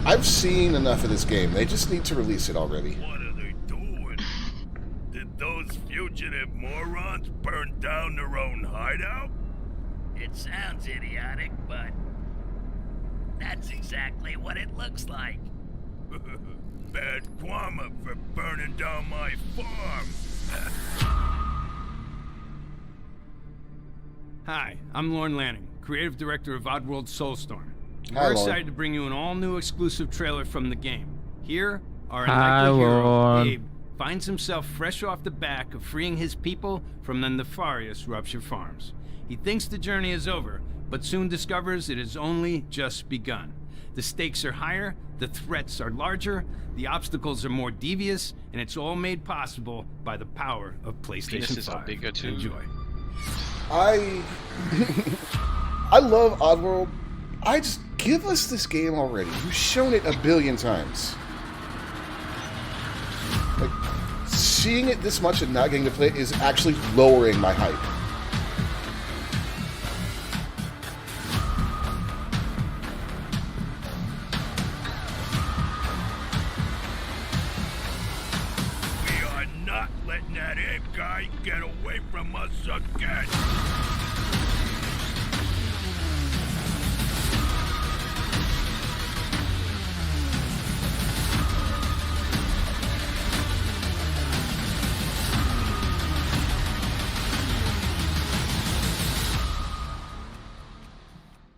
I've seen enough of this game. They just need to release it already. What are they doing? Did those fugitive morons burn down their own hideout? It sounds idiotic, but that's exactly what it looks like. Bad karma for burning down my farm. Hi, I'm Lorne Lanning, creative director of Oddworld Soulstorm. We're excited to bring you an all-new exclusive trailer from the game. Here, our unlikely hero, Abe, finds himself fresh off the back of freeing his people from the nefarious Rupture Farms. He thinks the journey is over, but soon discovers it has only just begun. The stakes are higher, the threats are larger, the obstacles are more devious, and it's all made possible by the power of PlayStation 5. Bigger too. Enjoy. I love Oddworld. I just give us this game already. You've shown it a billion times. Like, seeing it this much and not getting to play it is actually lowering my hype. We are not letting that Abe guy get away from us again.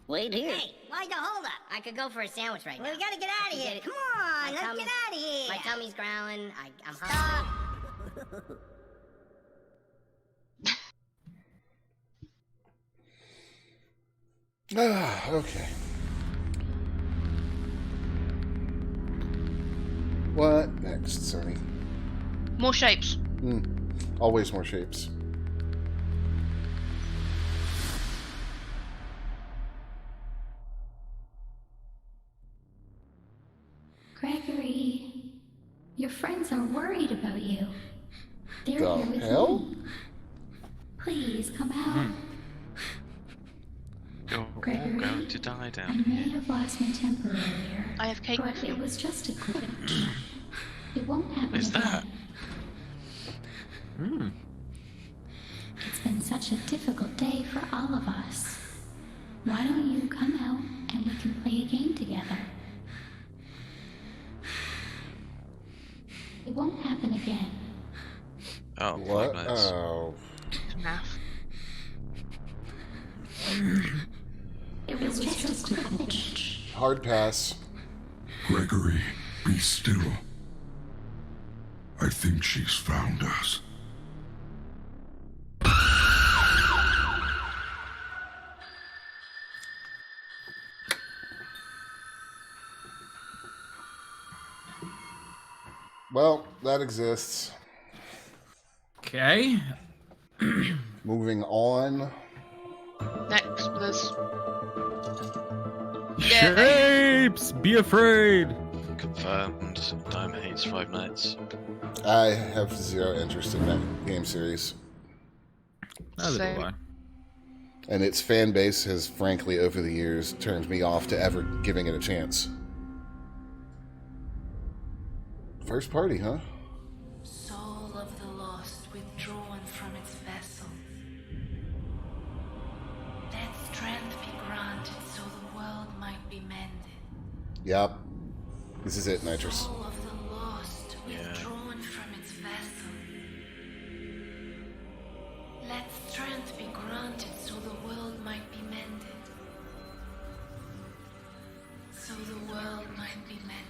Wait here. Hey, why the hold up? I could go for a sandwich right now. We gotta get out of here. Come on, let's get out of here. My tummy's growling. I'm hungry. Okay. What next, Sony? More shapes. Always more shapes. Gregory, your friends are worried about you. They're The here with hell? me. Please come out. You're all Gregory, going to die I down may here. have lost my temper earlier. I have cake but with you. it was just a glitch. It won't happen What is again. that? It's been such a difficult day for all of us. Why don't you come out and we can play a game together? It won't happen again. Oh, What? nice. Oh. Math. It was just a glitch. Hard pass. Gregory, be still. I think she's found us. Well, that exists. Okay. Moving on. Next, there's Shapes! Be afraid! Confirmed. Dime hates Five Nights. I have zero interest in that game series. Neither do I. And its fan base has, frankly, over the years, turned me off to ever giving it a chance. First party, huh? Soul of the lost withdrawn from its vessel. Let strength be granted so the world might be mended. Yep. This is it, Nitrous. Soul of the lost withdrawn from its vessel. Let strength be granted so the world might be mended. So the world might be mended.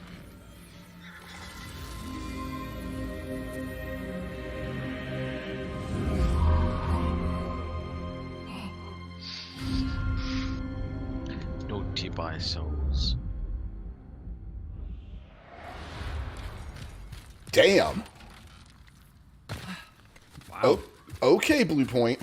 Naughty by souls. Damn. Wow. Oh, okay, Blue Point.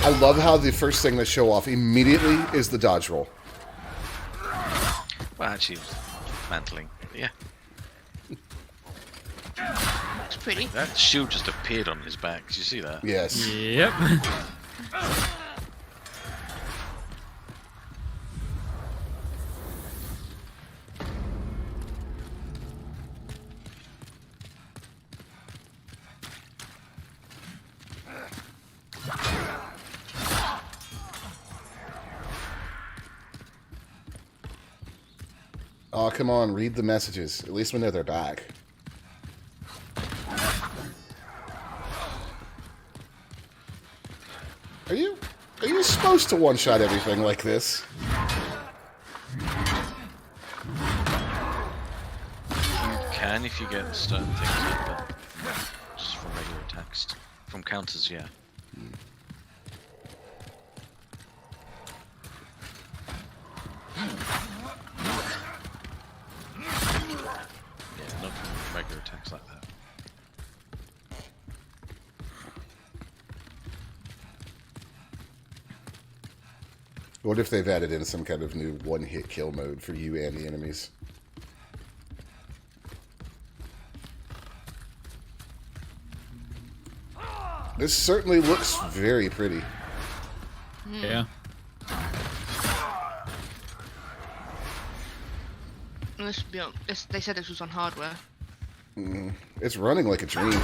I love how the first thing they show off immediately is the dodge roll. Well, actually, mantling. Yeah. It's pretty. That shield just appeared on his back. Did you see that? Yes. Yep. Oh, come on, read the messages. At least we know they're back. supposed to one-shot everything like this. You can if you get certain things, but just from regular attacks. From counters, yeah. Yeah, not from regular attacks like that. What if they've added in some kind of new one-hit kill mode for you and the enemies? This certainly looks very pretty. Yeah. They said this was on hardware. It's running like a dream.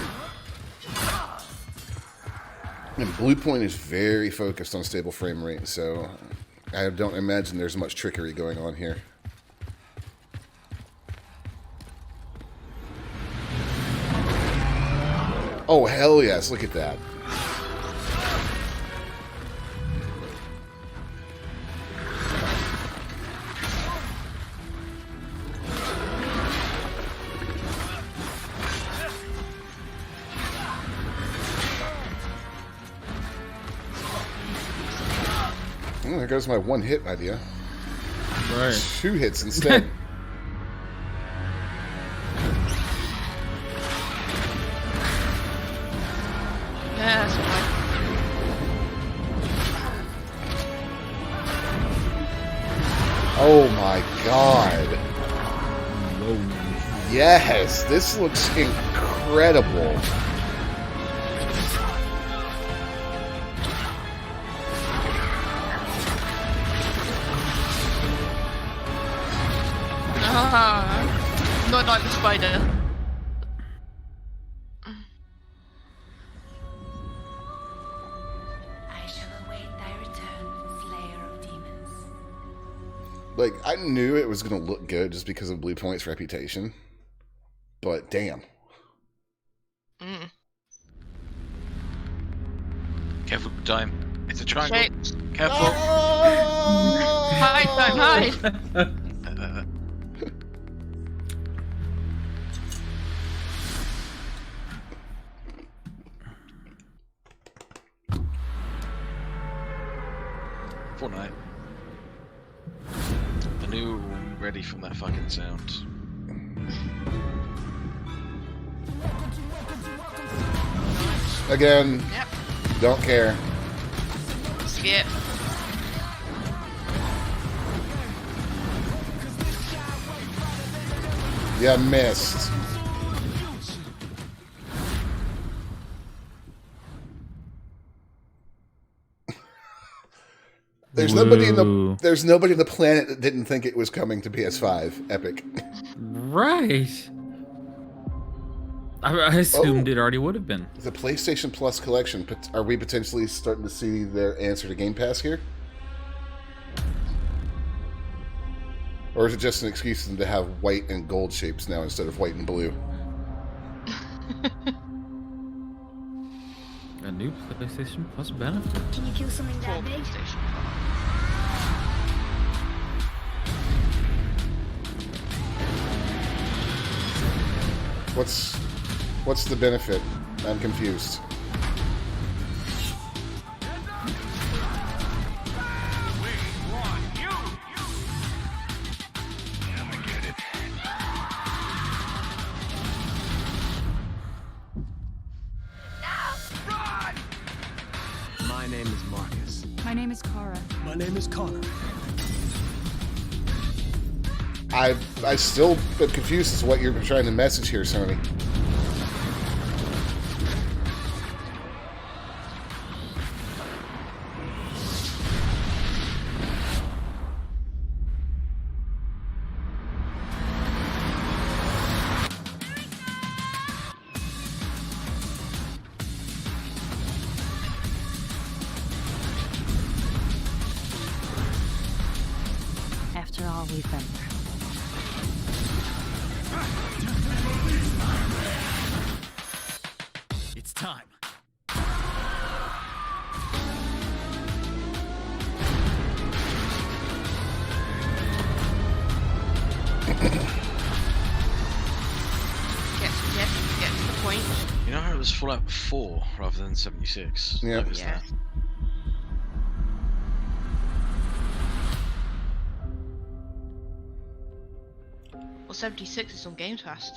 And Bluepoint is very focused on stable frame rate, so I don't imagine there's much trickery going on here. Oh, hell yes, look at that. Well, there goes my one-hit idea. Right. 2 hits instead. Yeah, that's fine. Oh my god. Yes, this looks incredible. Not like the spider. I shall await thy return, Slayer of Demons. Like, I knew it was going to look good just because of Bluepoint's reputation. But, damn. Careful, time. It's a triangle. Shapes. Careful. Hide, time, hide. Fortnite. I knew ready from that fucking sound. Again, Yep. don't care. Skip. You missed. There's nobody in the planet that didn't think it was coming to PS5. Epic. Right. I assumed it already would have been. The PlayStation Plus collection. Are we potentially starting to see their answer to Game Pass here? Or is it just an excuse for them to have white and gold shapes now instead of white and blue? A new PlayStation Plus benefit. Can you kill something that big? What's the benefit? I'm confused. My name is Marcus. My name is Kara. My name is Connor. I still am confused as to what you're trying to message here, Sony. After all we've been through. It's time. Get to the point. You know how it was Fallout 4 rather than 76? Yeah. Notice that. Well, 76 is on Game Pass.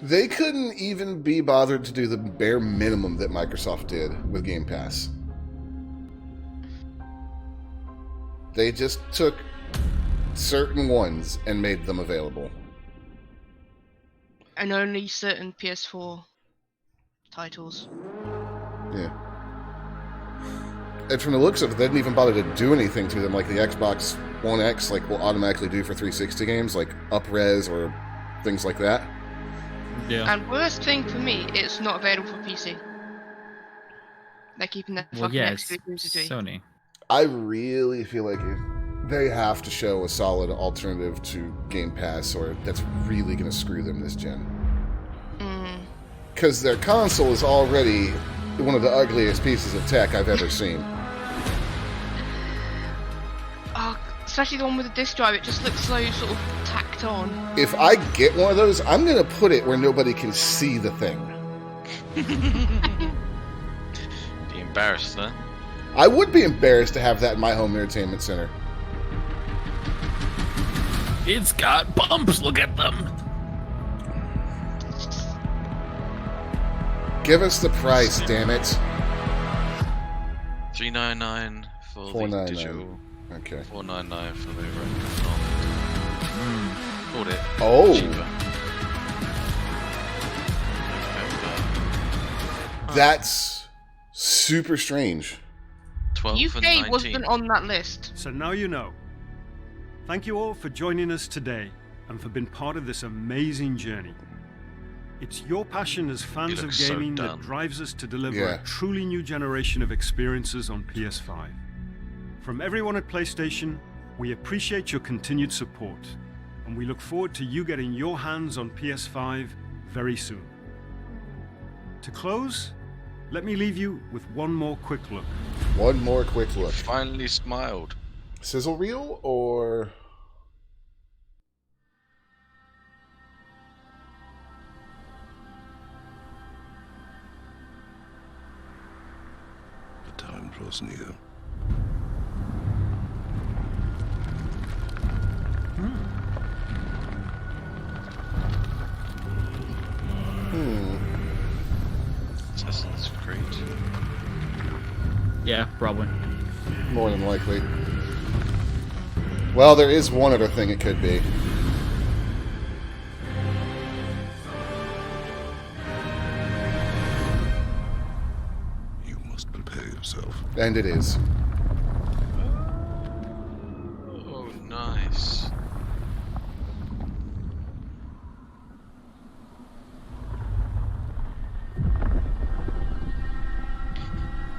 They couldn't even be bothered to do the bare minimum that Microsoft did with Game Pass. They just took certain ones and made them available. And only certain PS4 titles. Yeah. And from the looks of it, they didn't even bother to do anything to them like the Xbox One X will automatically do for 360 games, like up-res or things like that. Yeah. And worst thing for me, it's not available for PC. They're keeping that fucking exclusivity. Sony. I really feel like they have to show a solid alternative to Game Pass, or that's really going to screw them this gen. Because their console is already one of the ugliest pieces of tech I've ever seen. Oh, especially the one with the disc drive, it just looks so sort of tacked on. If I get one of those, I'm going to put it where nobody can see the thing. Be embarrassed, huh? I would be embarrassed to have that in my home entertainment center. It's got bumps, look at them. Give us the price, damn it. $399 for the digital. Okay. $499 for the regular. Bought it. Oh. Cheaper. That's super strange. 12 UK and 19. wasn't on that list. So now you know. Thank you all for joining us today and for being part of this amazing journey. It's your passion as fans of gaming that drives us to deliver a truly new generation of experiences on PS5. From everyone at PlayStation, we appreciate your continued support, and we look forward to you getting your hands on PS5 very soon. To close, let me leave you with one more quick look. One more quick look. Finally smiled. Sizzle reel or... The time draws near. Assassin's Creed. Yeah, probably. More than likely. Well, there is one other thing it could be. You must prepare yourself. And it is. Oh, nice.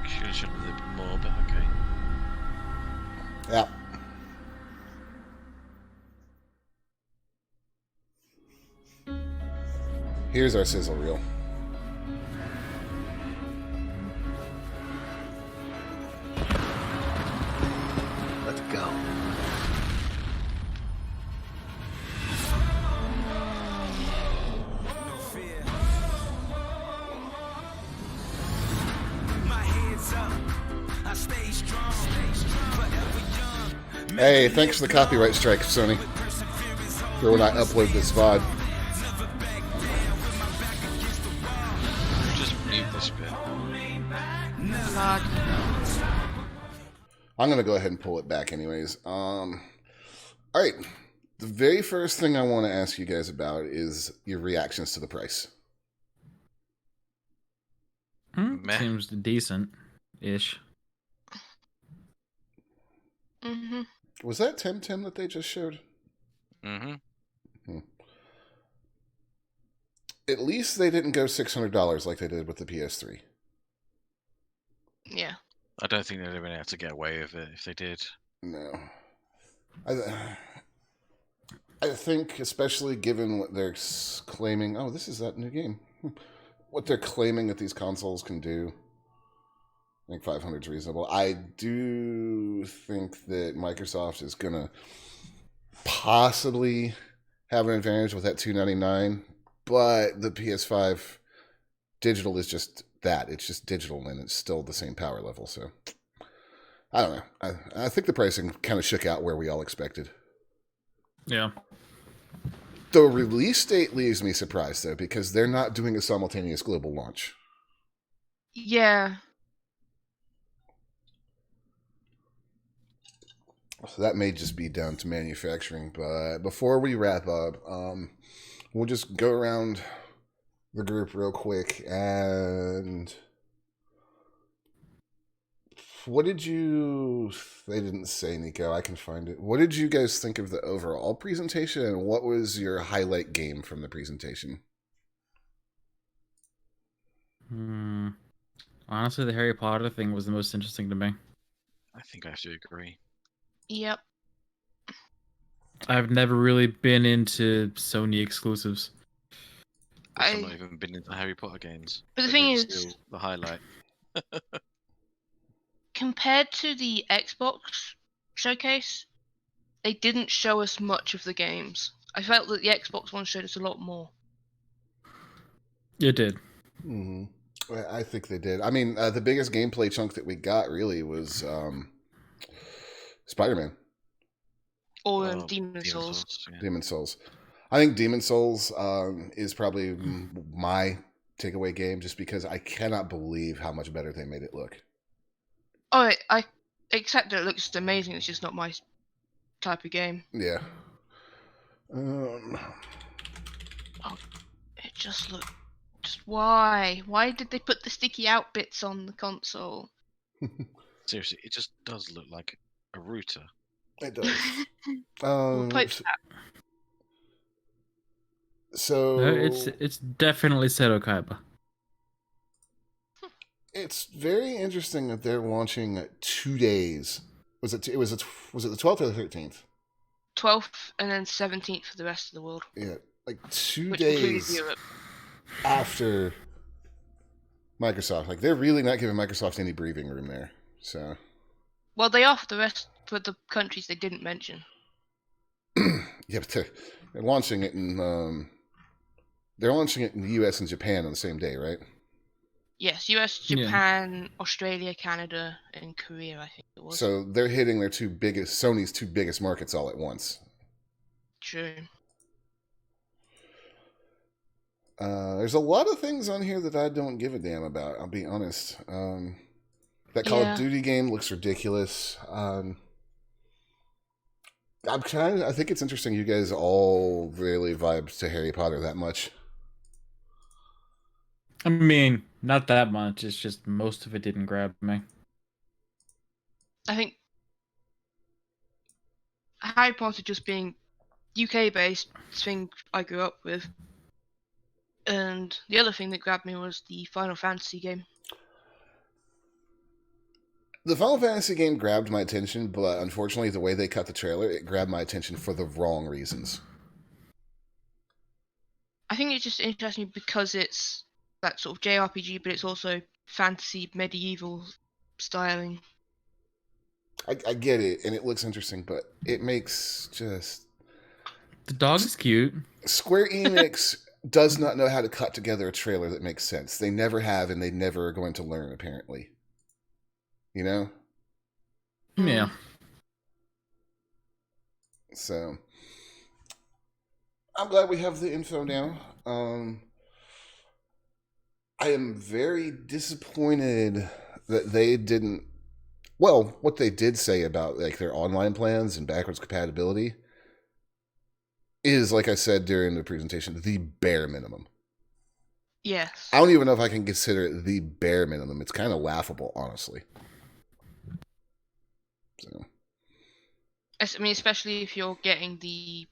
Should have shown a little bit more, but okay. Yeah. Here's our sizzle reel. Let's go. Hey, thanks for the copyright strike, Sony. For when I upload this VOD. Just mute this bit. I'm gonna go ahead and pull it back anyways. Alright. The very first thing I want to ask you guys about is your reactions to the price. Seems decent-ish. Mm-hmm. Was that Tim that they just showed? Mm-hmm. At least they didn't go $600 like they did with the PS3. Yeah. I don't think they'd have been able to get away with it if they did. No. I think, especially given what they're claiming... Oh, this is that new game. What they're claiming that these consoles can do. I think 500 is reasonable. I do think that Microsoft is going to possibly have an advantage with that $299, but the PS5 digital is just that. It's just digital, and it's still the same power level. So I don't know. I think the pricing kind of shook out where we all expected. Yeah. The release date leaves me surprised, though, because they're not doing a simultaneous global launch. Yeah. So that may just be down to manufacturing. But before we wrap up, we'll just go around the group real quick. And what did you... They didn't say, Nico. I can find it. What did you guys think of the overall presentation? And what was your highlight game from the presentation? Honestly, the Harry Potter thing was the most interesting to me. I think I have to agree. Yep. I've never really been into Sony exclusives. I've not even been into Harry Potter games. But the thing is, still the highlight. Compared to the Xbox showcase, they didn't show us much of the games. I felt that the Xbox one showed us a lot more. It did. Mm-hmm. I think they did. I mean, the biggest gameplay chunk that we got really was Spider-Man. Or Demon Souls. Yeah. Demon Souls. I think Demon Souls is probably my takeaway game, just because I cannot believe how much better they made it look. Oh, I accept that it looks amazing. It's just not my type of game. Yeah. Oh, it just looked. Just why? Why did they put the sticky out bits on the console? Seriously, it just does look like a router. It does. So No, it's definitely Seto Kaiba. It's very interesting that they're launching 2 days. Was it the 12th or the 13th? 12th and then 17th for the rest of the world. Yeah, like 2 Which days after Microsoft. Like, they're really not giving Microsoft any breathing room there. So, well, they are for the countries they didn't mention. Yeah, but they're launching it in the US and Japan on the same day, right? Yes, US, Japan, Australia, Canada, and Korea, I think it was. So they're hitting Sony's two biggest markets all at once. True. There's a lot of things on here that I don't give a damn about, I'll be honest. That Call of Duty game looks ridiculous. I think it's interesting you guys all really vibe to Harry Potter that much. I mean, not that much. It's just most of it didn't grab me. I think Harry Potter just being UK-based thing I grew up with. And the other thing that grabbed me was the Final Fantasy game. The Final Fantasy game grabbed my attention, but unfortunately the way they cut the trailer, it grabbed my attention for the wrong reasons. I think it just interests me because it's that sort of JRPG, but it's also fantasy, medieval styling. I get it, and it looks interesting, but it makes just... The dog is cute. Square Enix does not know how to cut together a trailer that makes sense. They never have, and they never are going to learn, apparently. You know? Yeah. So, I'm glad we have the info now. I am very disappointed that they didn't... Well, what they did say about like their online plans and backwards compatibility is, like I said during the presentation, the bare minimum. Yes. I don't even know if I can consider it the bare minimum. It's kind of laughable, honestly. So, I mean, especially if you're getting the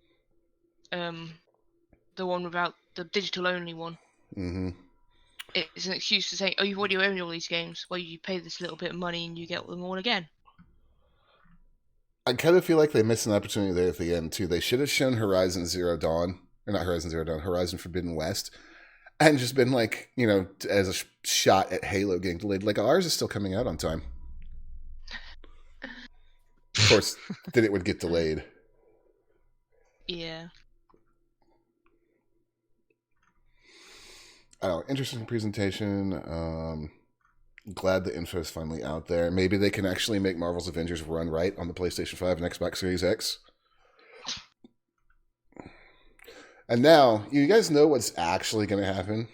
one without the digital only one. Mm-hmm. It's an excuse to say, "Oh, you've already owned all these games. Well, you pay this little bit of money and you get them all again." I kind of feel like they missed an opportunity there at the end too. They should have shown Horizon Zero Dawn, or not Horizon Zero Dawn, Horizon Forbidden West, and just been like, you know, as a shot at Halo getting delayed. Like, ours is still coming out on time. Of course, then it would get delayed. Yeah. I don't know, interesting presentation. Glad the info is finally out there. Maybe they can actually make Marvel's Avengers run right on the PlayStation 5 and Xbox Series X. And now, you guys know what's actually going to happen?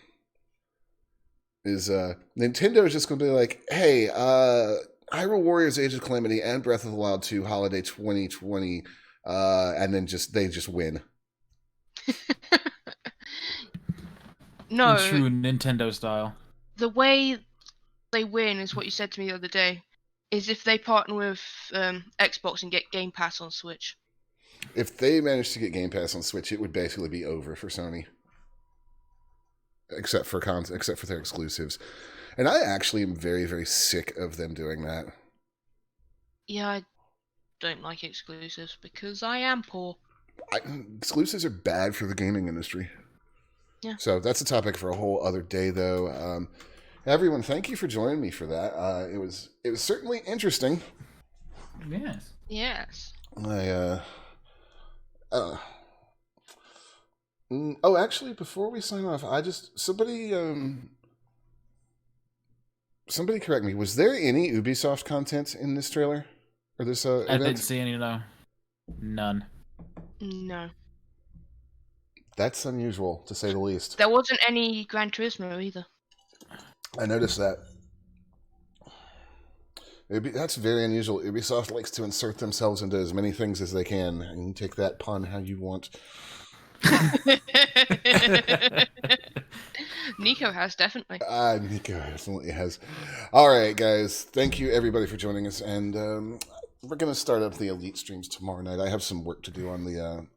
Is Nintendo is just going to be like, hey, Hyrule Warriors Age of Calamity and Breath of the Wild 2 Holiday 2020, and then they just win. No. In true Nintendo style. The way they win is what you said to me the other day, is if they partner with Xbox and get Game Pass on Switch. If they manage to get Game Pass on Switch, it would basically be over for Sony, except for their exclusives. And I actually am very, very sick of them doing that. Yeah, I don't like exclusives because I am poor. Exclusives are bad for the gaming industry. Yeah. So that's a topic for a whole other day, though. Everyone, thank you for joining me for that. It was certainly interesting. Yes. Yes. Actually, before we sign off, somebody correct me. Was there any Ubisoft content in this trailer or this event? I didn't see any. No, none. No. That's unusual, to say the least. There wasn't any Gran Turismo either. I noticed that. That's very unusual. Ubisoft likes to insert themselves into as many things as they can, and you take that pun how you want. Nico has, definitely. Nico definitely has. All right, guys. Thank you, everybody, for joining us, and we're going to start up the Elite streams tomorrow night. I have some work to do on the